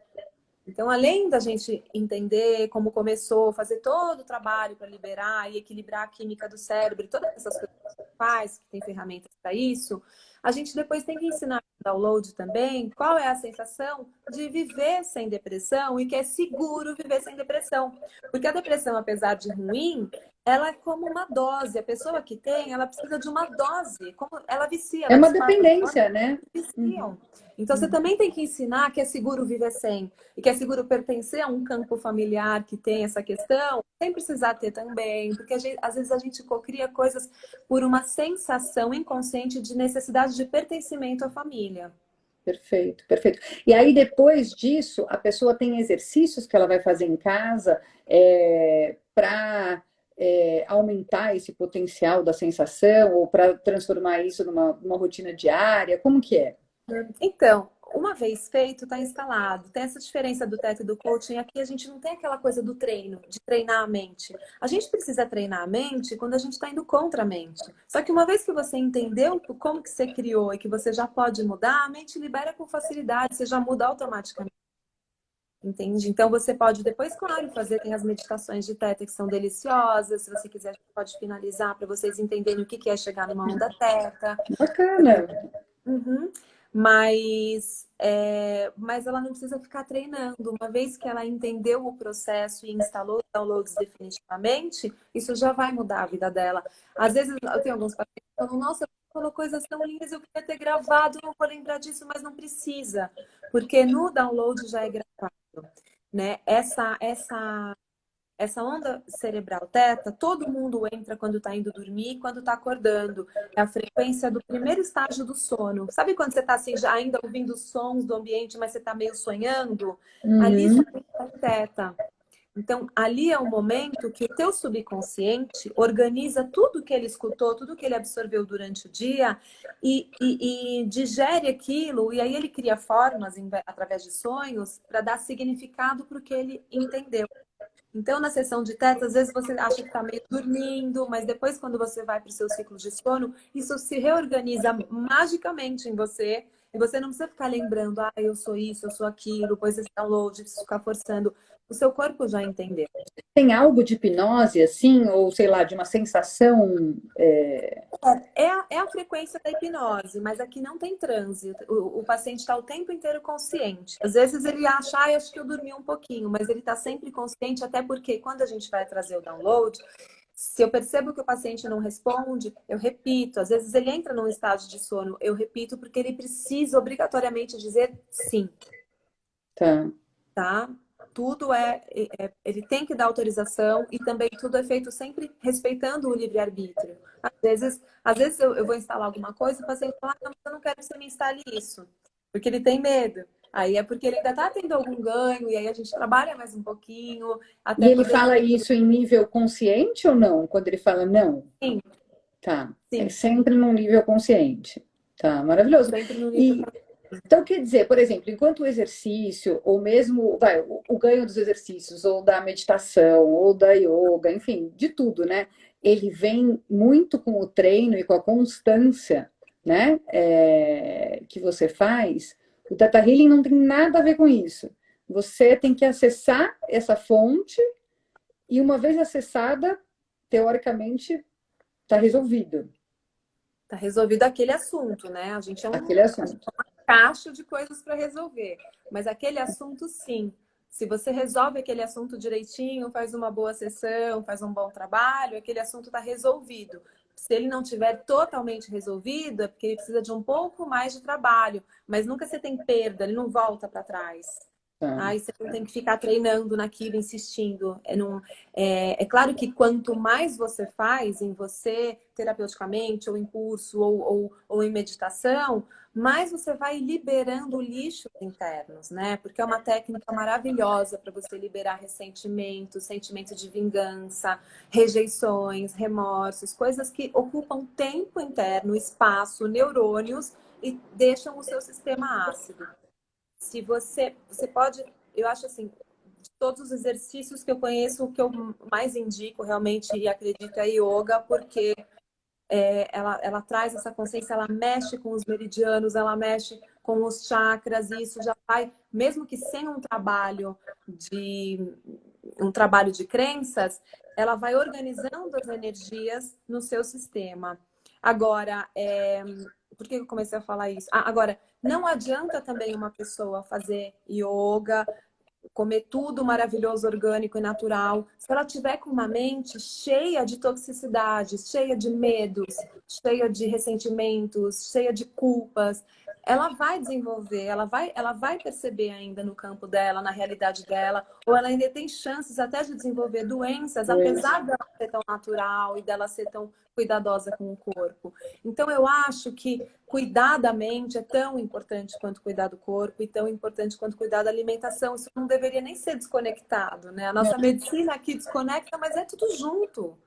Então, além da gente entender como começou, fazer todo o trabalho para liberar e equilibrar a química do cérebro, todas essas coisas que a gente faz, que tem ferramentas para isso, a gente depois tem que ensinar no download também qual é a sensação de viver sem depressão e que é seguro viver sem depressão. Porque a depressão, apesar de ruim, ela é como uma dose. A pessoa que tem, ela precisa de uma dose. Como ela vicia, É ela uma dispara dependência, né? viciam. Então, você também tem que ensinar que é seguro viver sem. E que é seguro pertencer a um campo familiar que tem essa questão, sem precisar ter também. Porque às vezes a gente cocria coisas por uma sensação inconsciente de necessidade de pertencimento à família. Perfeito, perfeito. E aí, depois disso, a pessoa tem exercícios que ela vai fazer em casa para aumentar esse potencial da sensação ou para transformar isso numa rotina diária? Como que é? Então, uma vez feito, está instalado. Tem essa diferença do teto e do coaching. Aqui a gente não tem aquela coisa do treino, de treinar a mente. A gente precisa treinar a mente quando a gente está indo contra a mente. Só que uma vez que você entendeu como que você criou e que você já pode mudar, a mente libera com facilidade, você já muda automaticamente. Entende? Então você pode depois, claro, fazer, tem as meditações de Theta que são deliciosas. Se você quiser, você pode finalizar para vocês entenderem o que é chegar numa onda Theta. Bacana. Uhum. Mas ela não precisa ficar treinando. Uma vez que ela entendeu o processo e instalou os downloads definitivamente, isso já vai mudar a vida dela. Às vezes eu tenho alguns pacientes que falam, nossa, falou coisas tão lindas, eu queria ter gravado, não vou lembrar disso, mas não precisa, porque no download já é gravado, né? Essa onda cerebral teta, todo mundo entra quando está indo dormir e quando está acordando. É a frequência do primeiro estágio do sono. Sabe quando você está assim, já ainda ouvindo os sons do ambiente, mas você está meio sonhando? Ali já Uhum. tem teta. Então, ali é o momento que o teu subconsciente organiza tudo que ele escutou, tudo que ele absorveu durante o dia e digere aquilo, e aí ele cria formas, através de sonhos, para dar significado para o que ele entendeu. Então, na sessão de teto, às vezes você acha que está meio dormindo, mas depois, quando você vai para o seu ciclo de sono, isso se reorganiza magicamente em você. E você não precisa ficar lembrando, ah, eu sou isso, eu sou aquilo, depois esse download, ficar forçando. O seu corpo já entendeu. Tem algo de hipnose, assim, ou sei lá, de uma sensação. É a frequência da hipnose, mas aqui não tem transe. O paciente está o tempo inteiro consciente. Às vezes ele acha, ah, acho que eu dormi um pouquinho, mas ele está sempre consciente, até porque quando a gente vai trazer o download, se eu percebo que o paciente não responde, eu repito. Às vezes ele entra num estágio de sono, eu repito, porque ele precisa obrigatoriamente dizer sim, Tá. tá? Tudo ele tem que dar autorização e também tudo é feito sempre respeitando o livre-arbítrio. Às vezes eu vou instalar alguma coisa e o paciente fala, não, eu não quero que você me instale isso, porque ele tem medo. Aí é porque ele ainda está tendo algum ganho, e aí a gente trabalha mais um pouquinho, E até ele poder. fala isso em nível consciente ou não? Quando ele fala não? Sim, Tá. É sim, sempre num nível consciente. Tá, maravilhoso. sempre no nível. E então, quer dizer, por exemplo, enquanto o exercício, ou mesmo o ganho dos exercícios, ou da meditação, ou da yoga, enfim, de tudo, né? Ele vem muito com o treino e com a constância, né? Que você faz. O Theta Healing não tem nada a ver com isso. Você tem que acessar essa fonte e, uma vez acessada, teoricamente, está resolvido Tá resolvido aquele assunto, né? A gente é aquele assunto. caixa de coisas para resolver. Mas aquele assunto, sim. Se você resolve aquele assunto direitinho, faz uma boa sessão, faz um bom trabalho, aquele assunto está resolvido. Se ele não tiver totalmente resolvido, é porque ele precisa de um pouco mais de trabalho. Mas nunca você tem perda, ele não volta para trás. Tá. Aí você não tem que ficar treinando naquilo, insistindo. É claro que quanto mais você faz em você, terapeuticamente, ou em curso, ou em meditação, mais você vai liberando lixos internos, né? Porque é uma técnica maravilhosa para você liberar ressentimentos, sentimento de vingança, rejeições, remorsos, coisas que ocupam tempo interno, espaço, neurônios e deixam o seu sistema ácido. Se você pode, eu acho assim, de todos os exercícios que eu conheço, o que eu mais indico realmente e acredito é yoga, porque ela traz essa consciência, ela mexe com os meridianos, ela mexe com os chakras, e isso já vai, mesmo que sem um trabalho de crenças, ela vai organizando as energias no seu sistema. Agora, por que eu comecei a falar isso? Agora, não adianta também uma pessoa fazer yoga, comer tudo maravilhoso, orgânico e natural, se ela tiver com uma mente cheia de toxicidades, cheia de medos, cheia de ressentimentos, cheia de culpas, ela vai desenvolver, ela vai perceber ainda no campo dela, na realidade dela, ou ela ainda tem chances até de desenvolver doenças, apesar dela ser tão natural e dela ser tão cuidadosa com o corpo. Então, eu acho que cuidar da mente é tão importante quanto cuidar do corpo e tão importante quanto cuidar da alimentação. Isso não deveria nem ser desconectado, né? A nossa medicina aqui desconecta, mas é tudo junto.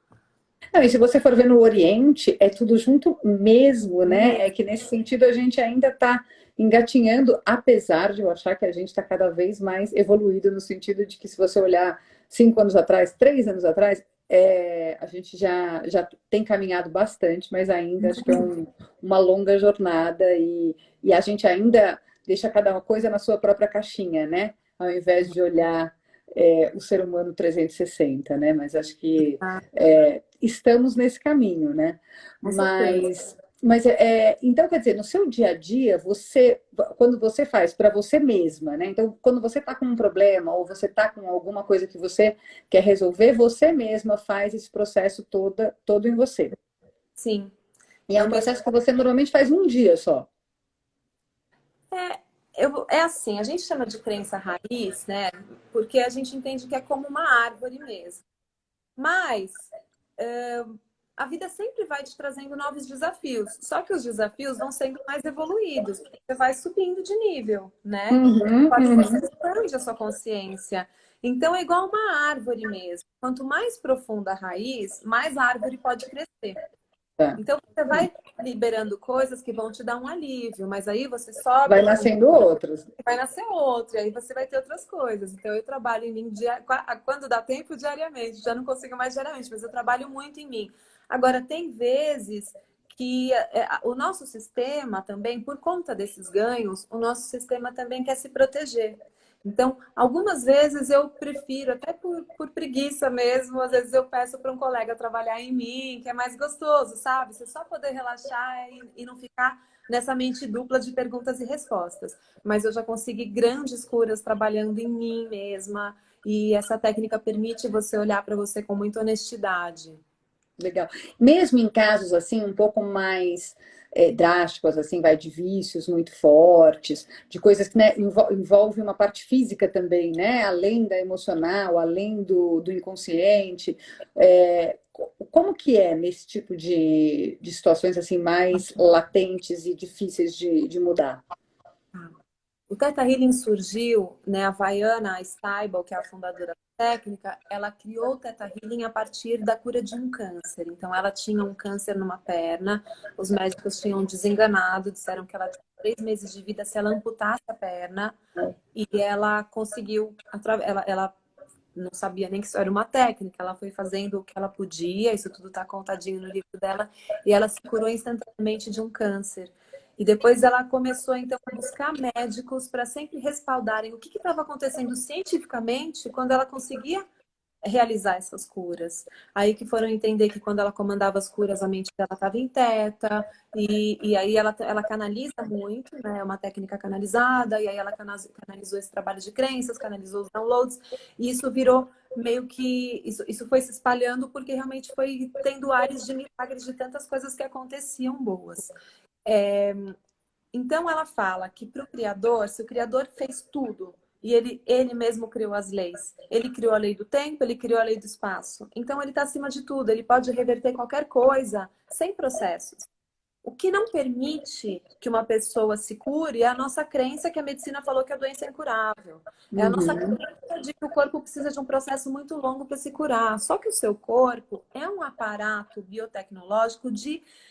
Não, e se você for ver no Oriente, é tudo junto mesmo, né? É que nesse sentido a gente ainda está engatinhando, apesar de eu achar que a gente está cada vez mais evoluído no sentido de que se você olhar 5 anos atrás, 3 anos atrás, a gente já tem caminhado bastante, mas ainda acho que é uma longa jornada e a gente ainda deixa cada coisa na sua própria caixinha, né? Ao invés de olhar o ser humano 360, né? Mas acho que estamos nesse caminho, né? Com certeza. Mas então, quer dizer, no seu dia a dia, quando você faz para você mesma, né? Então, quando você está com um problema ou você está com alguma coisa que você quer resolver, você mesma faz esse processo todo em você. Sim. E é um processo que você normalmente faz um dia só. É assim, a gente chama de crença raiz, né? Porque a gente entende que é como uma árvore mesmo. Mas a vida sempre vai te trazendo novos desafios. Só que os desafios vão sendo mais evoluídos, porque você vai subindo de nível, né? Uhum, Conforme você uhum. expande a sua consciência. Então é igual uma árvore mesmo. Quanto mais profunda a raiz, mais a árvore pode crescer. Tá. Então você vai liberando coisas que vão te dar um alívio, mas aí você sobe, Vai nascendo outros. vai nascer outro, e aí você vai ter outras coisas. Então eu trabalho em mim quando dá tempo diariamente, já não consigo mais diariamente, mas eu trabalho muito em mim. Agora, tem vezes que o nosso sistema também, por conta desses ganhos, o nosso sistema também quer se proteger. Então, algumas vezes eu prefiro, até por preguiça mesmo, às vezes eu peço para um colega trabalhar em mim, que é mais gostoso, sabe? Você só poder relaxar e não ficar nessa mente dupla de perguntas e respostas. Mas eu já consegui grandes curas trabalhando em mim mesma, e essa técnica permite você olhar para você com muita honestidade. Legal. Mesmo em casos assim um pouco mais drásticos, assim, vai de vícios muito fortes, de coisas que, né, envolve uma parte física também, né? Além da emocional, além do inconsciente. Como que é nesse tipo de situações assim mais latentes e difíceis de mudar? O Theta Healing surgiu, né? A Vaiana Steibel, que é a fundadora da técnica, ela criou o Theta Healing a partir da cura de um câncer. Então, ela tinha um câncer numa perna, os médicos tinham desenganado, disseram que ela tinha 3 meses de vida se ela amputasse a perna, e ela conseguiu, ela não sabia nem que isso era uma técnica, ela foi fazendo o que ela podia, isso tudo está contadinho no livro dela, e ela se curou instantaneamente de um câncer. E depois ela começou, então, a buscar médicos para sempre respaldarem o que estava acontecendo cientificamente quando ela conseguia realizar essas curas. Aí que foram entender que quando ela comandava as curas, a mente dela estava em teta, e aí ela canaliza muito, né? É uma técnica canalizada, e aí ela canalizou esse trabalho de crenças, canalizou os downloads, e isso virou meio que... Isso foi se espalhando porque realmente foi tendo ares de milagres de tantas coisas que aconteciam boas. Então ela fala que para o Criador, se o Criador fez tudo, e ele mesmo criou as leis, ele criou a lei do tempo, ele criou a lei do espaço. Então ele está acima de tudo, ele pode reverter qualquer coisa sem processos. O que não permite que uma pessoa se cure é a nossa crença que a medicina falou que a doença é incurável. É a nossa Uhum, crença de que o corpo precisa de um processo muito longo para se curar. Só que o seu corpo é um aparato biotecnológico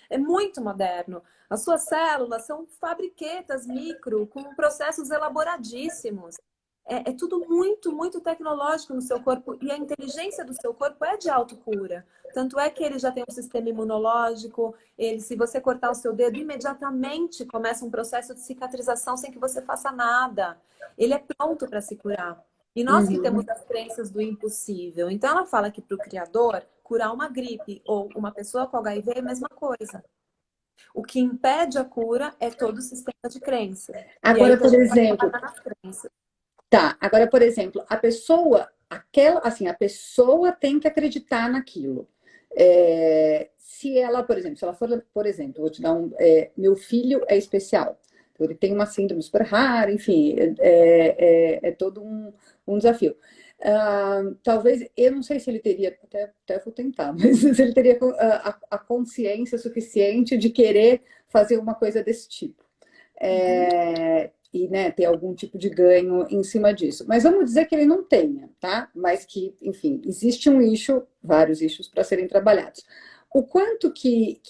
é muito moderno. As suas células são fabriquetas micro com processos elaboradíssimos. É tudo muito, muito tecnológico no seu corpo e a inteligência do seu corpo é de autocura. Tanto é que ele já tem um sistema imunológico, se você cortar o seu dedo, imediatamente começa um processo de cicatrização sem que você faça nada. Ele é pronto para se curar. E nós que temos uhum. as crenças do impossível. Então ela fala que para o Criador, curar uma gripe ou uma pessoa com HIV é a mesma coisa. O que impede a cura é todo o sistema de crença. E aí Agora, que a por gente vai exemplo, trabalhar nas crenças. tá, agora, por exemplo, a pessoa, assim, a pessoa tem que acreditar naquilo. Se ela, por exemplo, se ela for, por exemplo, vou te dar meu filho é especial, então ele tem uma síndrome super rara, enfim, é todo um desafio. Talvez, eu não sei se ele teria, até vou tentar, mas se ele teria a consciência suficiente de querer fazer uma coisa desse tipo. E né, ter algum tipo de ganho em cima disso. Mas vamos dizer que ele não tenha, tá? Mas que, enfim, existe um issue, vários issues para serem trabalhados. O quanto que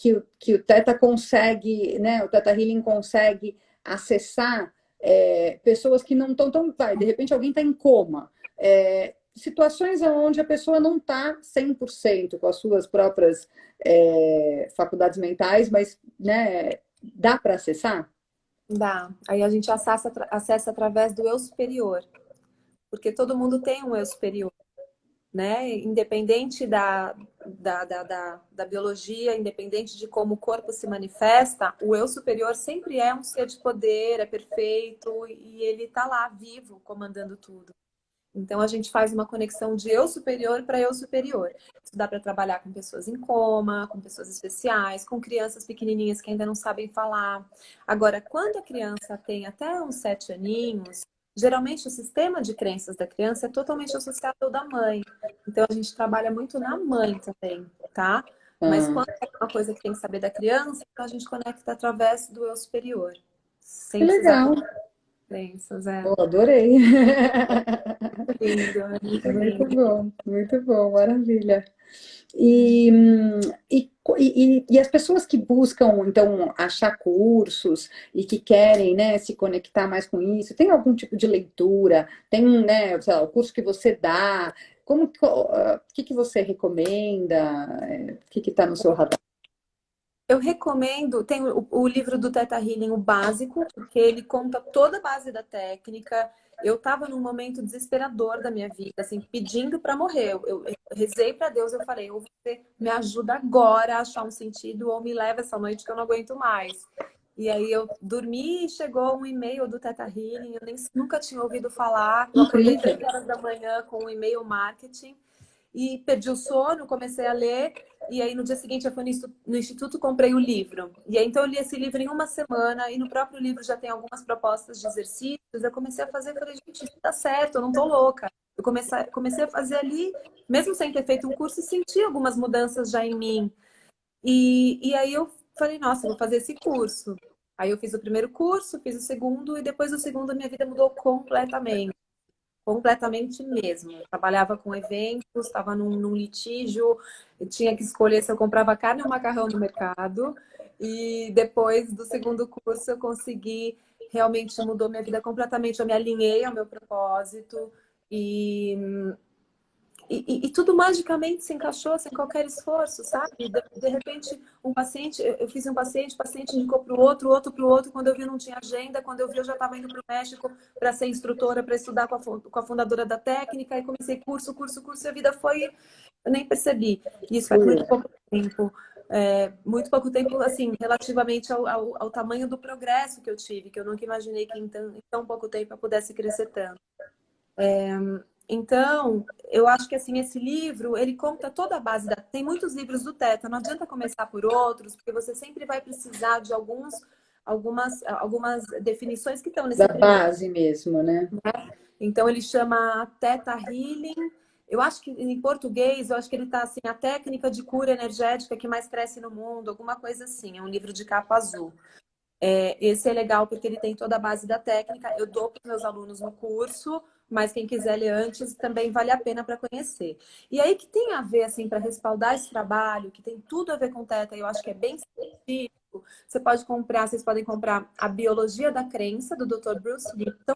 o Theta consegue, né, o Theta Healing consegue acessar pessoas que não estão tão. Vai, de repente alguém está em coma. Situações onde a pessoa não está 100% com as suas próprias faculdades mentais, mas né, dá para acessar? Dá. Aí a gente acessa através do eu superior, porque todo mundo tem um eu superior, né? Independente da biologia, independente de como o corpo se manifesta, o eu superior sempre é um ser de poder, é perfeito e ele está lá, vivo, comandando tudo. Então a gente faz uma conexão de eu superior para eu superior. Isso dá para trabalhar com pessoas em coma, com pessoas especiais, com crianças pequenininhas que ainda não sabem falar. Agora, quando a criança tem até uns 7 aninhos, geralmente o sistema de crenças da criança é totalmente associado ao da mãe. Então a gente trabalha muito na mãe também, tá? Mas Ah, quando é uma coisa que tem que saber da criança, então a gente conecta através do eu superior, que sem precisar legal. colocar crenças, é. Oh, adorei. lindo, é muito lindo. muito bom, maravilha. E, e as pessoas que buscam, então, achar cursos e que querem, né, se conectar mais com isso, tem algum tipo de leitura? Tem, né, sei lá, o curso que você dá? Como, que você recomenda? O que está no seu radar? Eu recomendo, tem o livro do Theta Healing, o básico, porque ele conta toda a base da técnica. Eu estava num momento desesperador da minha vida, assim, pedindo para morrer. Eu rezei para Deus, eu falei, ou você me ajuda agora a achar um sentido, ou me leva essa noite que eu não aguento mais. E aí eu dormi e chegou um e-mail do Theta Healing, eu nunca tinha ouvido falar. Eu acordei Incrível. 3 horas da manhã com um e-mail marketing e perdi o sono, comecei a ler, e aí no dia seguinte eu fui no instituto, comprei o livro. E aí então eu li esse livro em uma semana, e no próprio livro já tem algumas propostas de exercícios, eu comecei a fazer, falei, gente, isso tá certo, eu não tô louca. Eu comecei a fazer ali, mesmo sem ter feito um curso, e senti algumas mudanças já em mim. E aí eu falei, nossa, eu vou fazer esse curso. Aí eu fiz o primeiro curso, fiz o segundo, e depois do segundo a minha vida mudou completamente. Completamente mesmo. Eu trabalhava com eventos, estava num litígio, eu tinha que escolher se eu comprava carne ou macarrão no mercado. E depois do segundo curso eu consegui, realmente mudou minha vida completamente. Eu me alinhei ao meu propósito e e tudo magicamente se encaixou sem qualquer esforço, sabe? De repente, um paciente, eu fiz um paciente, o paciente indicou para o outro para o outro. Quando eu vi, não tinha agenda. Quando eu vi, eu já estava indo para o México para ser instrutora, para estudar com a fundadora da técnica. E comecei curso, e a vida foi. Eu nem percebi. Isso faz muito pouco tempo. Muito pouco tempo, assim, relativamente ao tamanho do progresso que eu tive, que eu nunca imaginei que em tão pouco tempo eu pudesse crescer tanto. Então, eu acho que assim, esse livro, ele conta toda a base da... Tem muitos livros do Theta, não adianta começar por outros, porque você sempre vai precisar de algumas definições que estão nesse Da primeiro. base mesmo, né? Então, ele chama Theta Healing. Eu acho que em português, eu acho que ele está assim, a técnica de cura energética que mais cresce no mundo, alguma coisa assim. É um livro de capa azul. Esse é legal porque ele tem toda a base da técnica. Eu dou para os meus alunos no curso, mas quem quiser ler antes também vale a pena para conhecer. E aí que tem a ver, assim, para respaldar esse trabalho, que tem tudo a ver com Theta, eu acho que é bem científico. Vocês podem comprar A Biologia da Crença, do Dr. Bruce Lipton.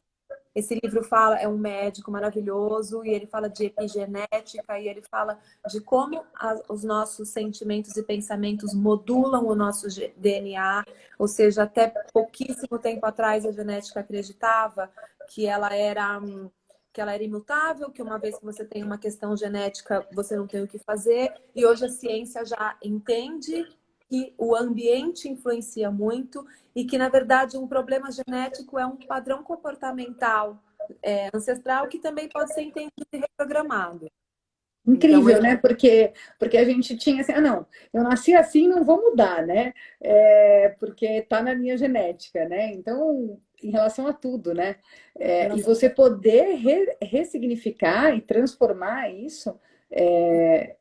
Esse livro fala, é um médico maravilhoso, e ele fala de epigenética, e ele fala de como os nossos sentimentos e pensamentos modulam o nosso DNA, ou seja, até pouquíssimo tempo atrás a genética acreditava que que ela era imutável, que uma vez que você tem uma questão genética, você não tem o que fazer, e hoje a ciência já entende que o ambiente influencia muito e que, na verdade, um problema genético é um padrão comportamental ancestral que também pode ser entendido e reprogramado. Então, Incrível, né? Porque a gente tinha assim, ah, não, eu nasci assim, não vou mudar, né? Porque está na minha genética, né? Então, em relação a tudo, né? E você poder ressignificar e transformar isso é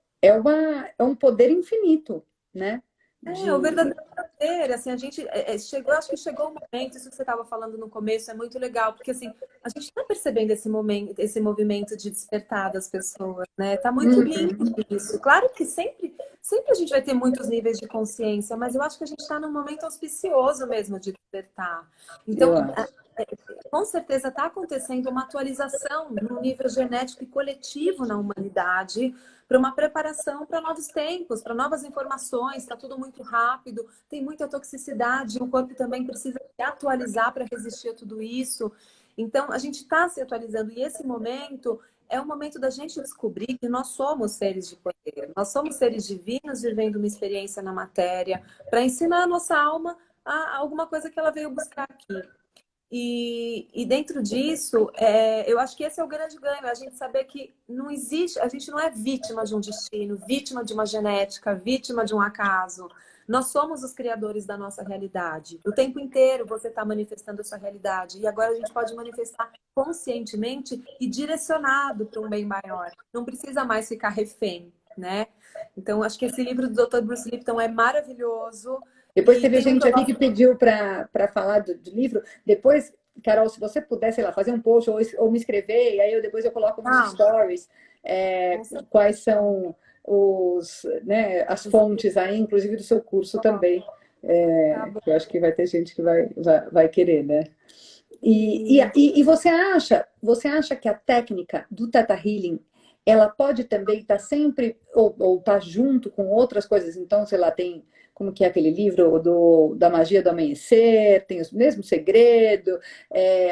um poder infinito, né? o verdadeiro prazer, assim, a gente chegou, acho que chegou o momento, isso que você estava falando no começo é muito legal, porque assim, a gente está percebendo esse momento, esse movimento de despertar das pessoas, né? Tá muito lindo isso. Claro que sempre a gente vai ter muitos níveis de consciência, mas eu acho que a gente está num momento auspicioso mesmo de despertar. Eu Então, acho. com certeza está acontecendo uma atualização no nível genético e coletivo na humanidade para uma preparação para novos tempos, para novas informações. Está tudo muito rápido, tem muita toxicidade, o corpo também precisa se atualizar para resistir a tudo isso. Então, a gente está se atualizando e esse momento é o momento da gente descobrir que nós somos seres de poder, nós somos seres divinos vivendo uma experiência na matéria para ensinar a nossa alma a alguma coisa que ela veio buscar aqui. E dentro disso, eu acho que esse é o grande ganho, é a gente saber que não existe, a gente não é vítima de um destino, vítima de uma genética, vítima de um acaso. Nós somos os criadores da nossa realidade. O tempo inteiro você está manifestando a sua realidade. E agora a gente pode manifestar conscientemente e direcionado para um bem maior. Não precisa mais ficar refém, né? Então, acho que esse livro do Dr. Bruce Lipton é maravilhoso. Depois E teve tem um que gente eu aqui que gosto. pediu para falar do livro. Depois Carol, se você puder, sei lá, fazer um post ou me escrever, e aí depois eu coloco nos stories quais são né, as fontes aí, inclusive do seu curso também, Tá bom. que eu acho que vai ter gente que vai querer, né? E você acha que a técnica do Theta Healing ela pode também estar sempre ou estar junto com outras coisas? Então, sei lá, tem como que é aquele livro da magia do amanhecer, tem o mesmo segredo,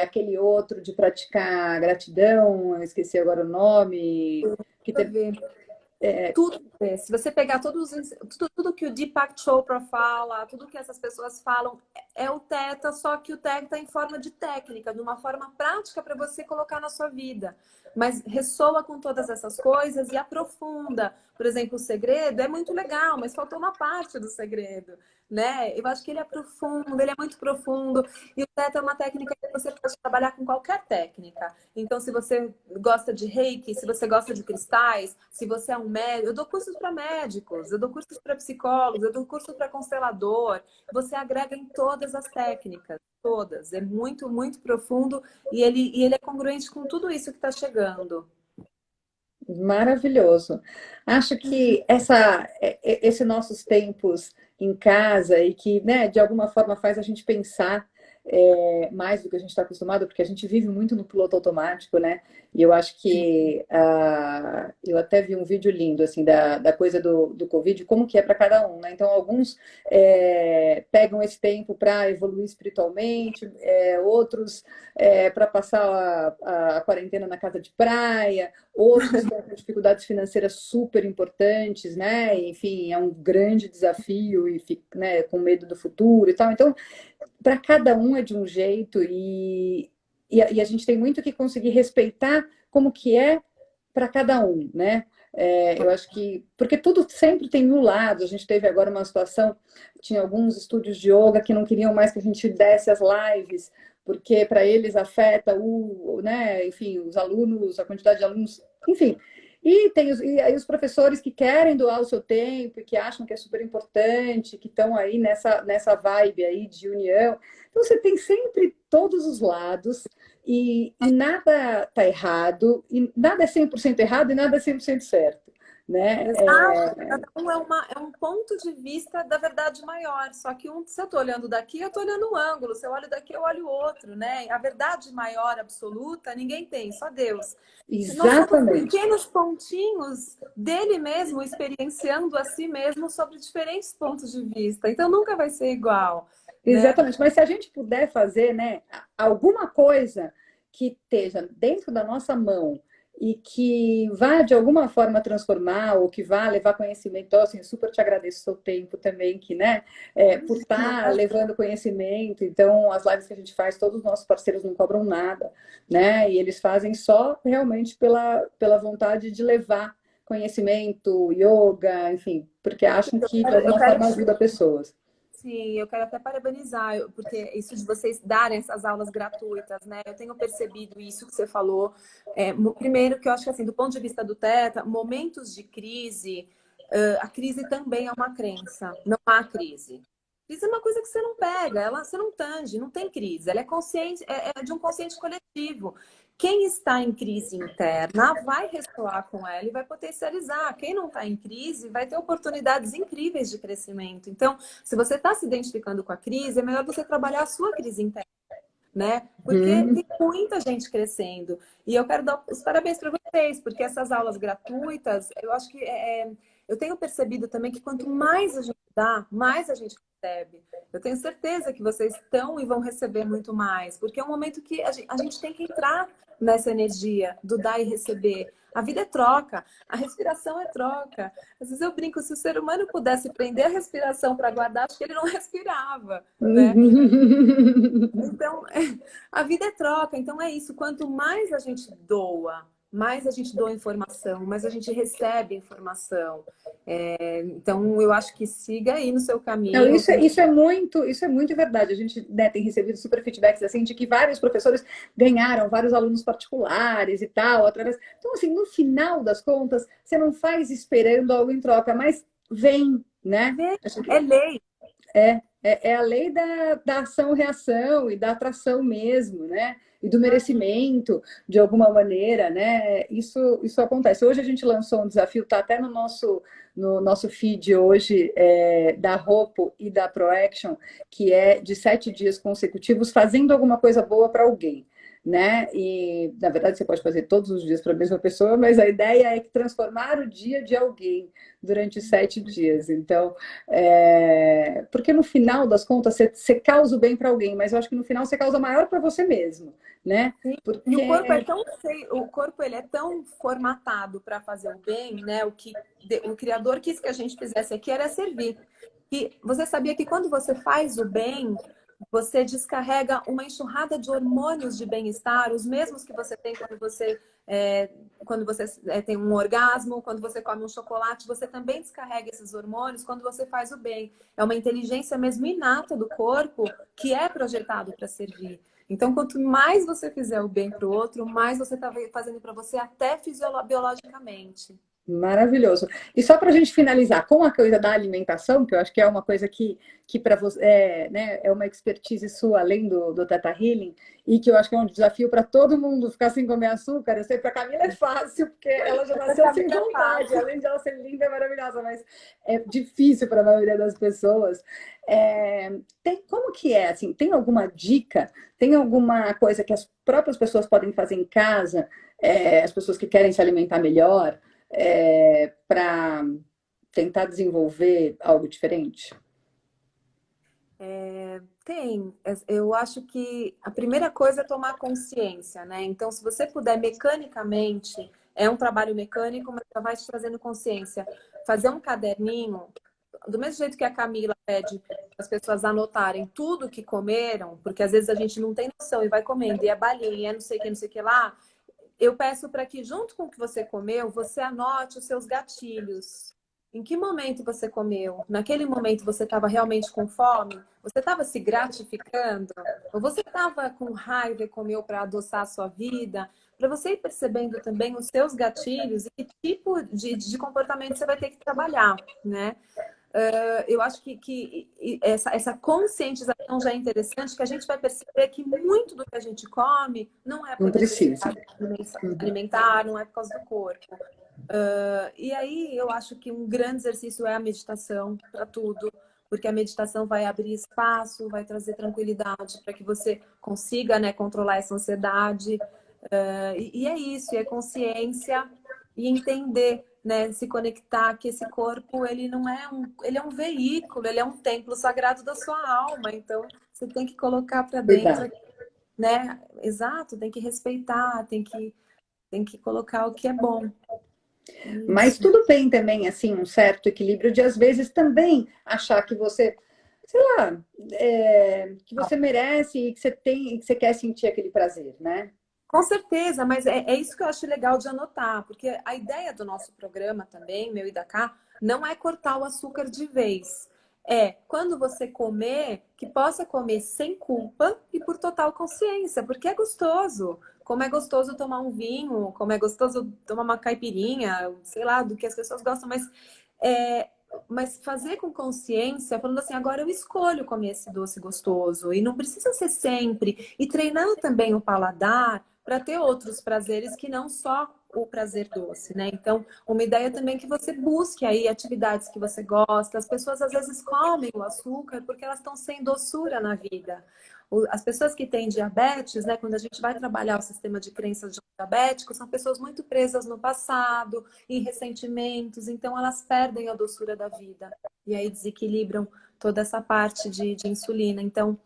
aquele outro de praticar gratidão, eu esqueci agora o nome, que Deixa eu tem, ver. Tudo, se você pegar tudo que o Deepak Chopra fala, tudo que essas pessoas falam, é o Theta, só que o Theta em forma de técnica, de uma forma prática para você colocar na sua vida. Mas ressoa com todas essas coisas e aprofunda. Por exemplo, o segredo é muito legal, mas faltou uma parte do segredo, né? Eu acho que ele é profundo, ele é muito profundo. E o Theta é uma técnica que você pode trabalhar com qualquer técnica. Então, se você gosta de reiki, se você gosta de cristais, se você é um médico, eu dou cursos para médicos, eu dou cursos para psicólogos, eu dou curso para constelador. Você agrega em todas as técnicas, todas. É muito, muito profundo e ele é congruente com tudo isso que está chegando. maravilhoso. Acho que esse nossos tempos em casa e que, né, de alguma forma faz a gente pensar mais do que a gente está acostumado, porque a gente vive muito no piloto automático, né? E eu acho que eu até vi um vídeo lindo assim da coisa do Covid, como que é para cada um, né? Então, alguns pegam esse tempo para evoluir espiritualmente, outros para passar a quarentena na casa de praia, outros estão com dificuldades financeiras super importantes, né? Enfim, é um grande desafio e né, com medo do futuro e tal. Então, para cada um é de um jeito e a gente tem muito que conseguir respeitar como que é para cada um, né? Eu acho que porque tudo sempre tem um lado. A gente teve agora uma situação, tinha alguns estúdios de yoga que não queriam mais que a gente desse as lives porque para eles afeta né? Enfim, os alunos, a quantidade de alunos, enfim. E aí os professores que querem doar o seu tempo e que acham que é super importante, que estão aí nessa vibe aí de união. Então, você tem sempre todos os lados e nada está errado, e nada é 100% errado e nada é 100% certo, né? Exato, cada um é um ponto de vista da verdade maior. Só que se eu estou olhando daqui, eu estou olhando um ângulo. Se eu olho daqui, eu olho o outro, né? A verdade maior, absoluta, ninguém tem, só Deus. Nós somos Exatamente. pequenos pontinhos dele mesmo, experienciando a si mesmo sobre diferentes pontos de vista. Então nunca vai ser igual, né? Exatamente, mas se a gente puder fazer, né, alguma coisa que esteja dentro da nossa mão e que vá de alguma forma transformar ou que vá levar conhecimento, então, assim, eu super te agradeço o seu tempo também, que, né, por estar levando conhecimento. Então, as lives que a gente faz, todos os nossos parceiros não cobram nada, né, e eles fazem só realmente pela vontade de levar conhecimento, yoga, enfim, porque acham que de Eu alguma quero forma ajuda pessoas. Sim, eu quero até parabenizar, porque isso de vocês darem essas aulas gratuitas, né? Eu tenho percebido isso que você falou. Primeiro, que eu acho que, assim, do ponto de vista do Teta, momentos de crise, a crise também é uma crença, não há crise. Crise é uma coisa que você não pega, você não tange, não tem crise. Ela é consciente, é de um consciente coletivo. Quem está em crise interna vai ressoar com ela e vai potencializar. Quem não está em crise vai ter oportunidades incríveis de crescimento. Então, se você está se identificando com a crise, é melhor você trabalhar a sua crise interna, né? Porque tem muita gente crescendo. E eu quero dar os parabéns para vocês, porque essas aulas gratuitas, eu acho que eu tenho percebido também que quanto mais a gente dá, mais a gente recebe. Eu tenho certeza que vocês estão e vão receber muito mais, porque é um momento que a gente tem que entrar nessa energia do dar e receber. A vida é troca, a respiração é troca. Às vezes eu brinco, se o ser humano pudesse prender a respiração para guardar, acho que ele não respirava, né? Então, a vida é troca, então é isso. Quanto mais a gente doa, mais a gente doa informação, mais a gente recebe informação. Então, eu acho que siga aí no seu Não, caminho. isso é muito verdade. A gente, né, tem recebido super feedbacks assim de que vários professores ganharam vários alunos particulares e tal, através. Então, assim, no final das contas, você não faz esperando algo em troca, mas vem, né? É lei. É a lei da ação-reação e da atração mesmo, né? E do merecimento, de alguma maneira, né? Isso acontece. Hoje a gente lançou um desafio, está até no nosso feed hoje, da Ropo e da ProAction, que é de 7 dias consecutivos fazendo alguma coisa boa para alguém. Né? E na verdade você pode fazer todos os dias para a mesma pessoa, mas a ideia é transformar o dia de alguém durante 7 dias. Então, porque no final das contas você causa o bem para alguém, mas eu acho que no final você causa maior para você mesmo, né? Sim. E o corpo é Porque tão o corpo ele é tão formatado para fazer o bem, né? O Criador quis que a gente fizesse aqui era servir. E você sabia que quando você faz o bem, você descarrega uma enxurrada de hormônios de bem-estar, os mesmos que você tem quando você tem um orgasmo, quando você come um chocolate, você também descarrega esses hormônios quando você faz o bem. É uma inteligência mesmo inata do corpo que é projetado para servir. Então, quanto mais você fizer o bem para o outro, mais você está fazendo para você, até biologicamente. maravilhoso. E só para a gente finalizar com a coisa da alimentação, que eu acho que é uma coisa que para você né, é uma expertise sua, além do Teta Healing, e que eu acho que é um desafio para todo mundo ficar sem comer açúcar. Eu sei para a Camila é fácil, porque ela já nasceu sem vontade, além de ela ser linda e maravilhosa, mas é difícil para a maioria das pessoas. Como que é? Assim, tem alguma dica? Tem alguma coisa que as próprias pessoas podem fazer em casa? As pessoas que querem se alimentar melhor? Para tentar desenvolver algo diferente? Tem. Eu acho que a primeira coisa é tomar consciência, né? Então, se você puder mecanicamente, é um trabalho mecânico, mas já vai te trazendo consciência. Fazer um caderninho, do mesmo jeito que a Camila pede para as pessoas anotarem tudo que comeram, porque às vezes a gente não tem noção e vai comendo, e é balinha, é não sei o que lá. Eu peço para que, junto com o que você comeu, você anote os seus gatilhos. Em que momento você comeu? Naquele momento você estava realmente com fome? Você estava se gratificando? Ou você estava com raiva e comeu para adoçar a sua vida? Para você ir percebendo também os seus gatilhos e que tipo de comportamento você vai ter que trabalhar, né? Eu acho que essa conscientização já é interessante, que a gente vai perceber que muito do que a gente come não é Não por precisa. necessidade alimentar, não é por causa do corpo. E aí eu acho que um grande exercício é a meditação para tudo, porque a meditação vai abrir espaço, vai trazer tranquilidade para que você consiga, né, controlar essa ansiedade. E é isso, é consciência e entender, né, se conectar que esse corpo ele não é ele é um veículo, ele é um templo sagrado da sua alma. Então você tem que colocar para Cuidado. dentro, né? Exato, tem que respeitar, tem que colocar o que é bom. Mas Isso. tudo bem também, assim, um certo equilíbrio de, às vezes, também achar que você, sei lá, que você merece e que você tem, e que você quer sentir aquele prazer, né? Com certeza, mas é isso que eu acho legal de anotar, porque a ideia do nosso programa também, meu e da Cá, não é cortar o açúcar de vez. É quando você comer, que possa comer sem culpa e por total consciência, porque é gostoso. Como é gostoso tomar um vinho, como é gostoso tomar uma caipirinha, sei lá, do que as pessoas gostam, é, mas fazer com consciência, falando assim, agora eu escolho comer esse doce gostoso, e não precisa ser sempre. E treinar também o paladar para ter outros prazeres que não só o prazer doce, né? Então, uma ideia também é que você busque aí atividades que você gosta. As pessoas às vezes comem o açúcar porque elas estão sem doçura na vida. As pessoas que têm diabetes, né, quando a gente vai trabalhar o sistema de crenças diabéticos, são pessoas muito presas no passado, em ressentimentos, então elas perdem a doçura da vida e aí desequilibram toda essa parte de insulina. Então,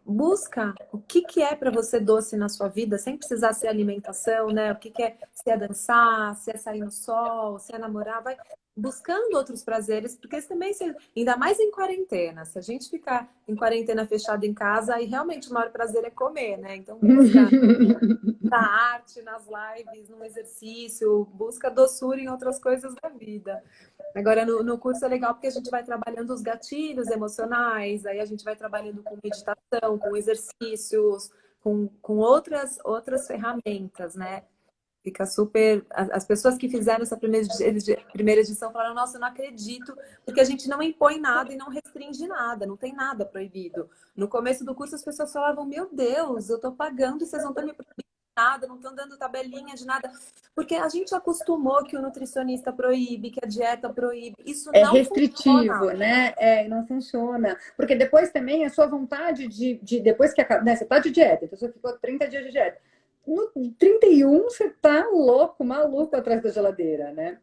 busca o que é para você doce na sua vida, sem precisar ser alimentação, né? O que é, se é dançar, se é sair no sol, se é namorar, vai buscando outros prazeres, porque isso também, ainda mais em quarentena, se a gente ficar em quarentena fechado em casa, aí realmente o maior prazer é comer, né? Então busca na arte, nas lives, no exercício, busca doçura em outras coisas da vida. Agora, no curso é legal porque a gente vai trabalhando os gatilhos emocionais, aí a gente vai trabalhando com meditação, com exercícios, com outras ferramentas, né? Fica super. As pessoas que fizeram essa primeira edição falaram: nossa, eu não acredito, porque a gente não impõe nada e não restringe nada, não tem nada proibido. No começo do curso, as pessoas falavam: meu Deus, eu estou pagando e vocês não estão me proibindo nada, não estão dando tabelinha de nada. Porque a gente acostumou que o nutricionista proíbe, que a dieta proíbe. Isso É não restritivo, funciona. né? Não funciona. Porque depois também a sua vontade depois que acaba, né? Você está de dieta, então você ficou 30 dias de dieta. No 31, você tá louco, maluco atrás da geladeira, né?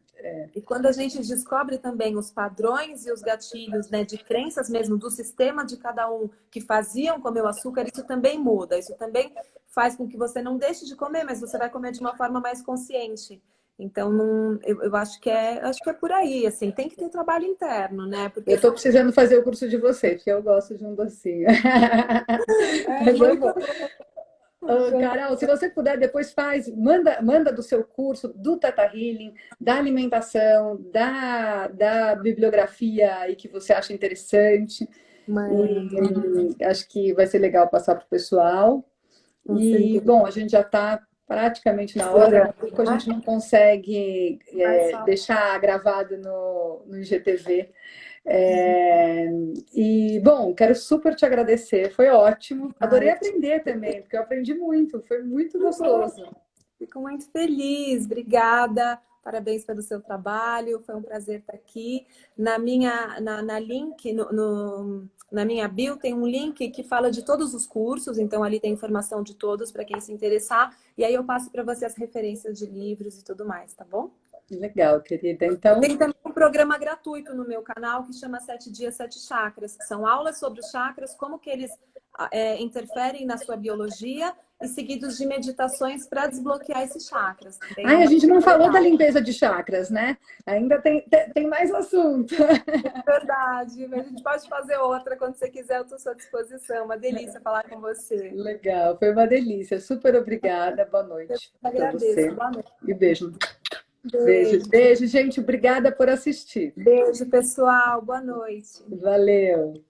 E quando a gente descobre também os padrões e os gatilhos, né, de crenças mesmo do sistema de cada um que faziam comer o açúcar, isso também muda. Isso também faz com que você não deixe de comer, mas você vai comer de uma forma mais consciente. Então, não, eu acho que é por aí, assim, tem que ter trabalho interno, né? Eu Porque estou precisando fazer o curso de você, porque eu gosto de um docinho. é Mas é muito bom. Ô, Carol, se você puder, depois manda do seu curso, do Tata Healing, da alimentação, da bibliografia aí que você acha interessante. E acho que vai ser legal passar para o pessoal. com E, certeza. bom, a gente já está praticamente na hora, daqui a pouco a gente não consegue Mas só deixar gravado no IGTV. É, e, bom, quero super te agradecer, foi ótimo. Adorei ai, aprender também, porque eu aprendi muito, foi muito gostoso. fico muito feliz, obrigada. Parabéns pelo seu trabalho, foi um prazer estar aqui. Na link, na minha bio, tem um link que fala de todos os cursos, então ali tem informação de todos para quem se interessar. E aí eu passo para você as referências de livros e tudo mais, tá bom? Legal, querida. Eu Então, tenho também um programa gratuito no meu canal que chama 7 Dias, 7 Chakras, que são aulas sobre os chakras, como que eles interferem na sua biologia e seguidos de meditações para desbloquear esses chakras. Também é ai, a uma gente não coisa falou da legal. limpeza de chakras, né? Ainda tem mais assunto. Verdade, mas a gente pode fazer outra quando você quiser, eu estou à sua disposição. Uma delícia falar com você. Legal, foi uma delícia. Super obrigada. Boa Eu noite para agradeço. você. Boa noite. E beijo. Beijo, Beijo. beijo, gente. Obrigada por assistir. Beijo, pessoal. Boa noite. Valeu.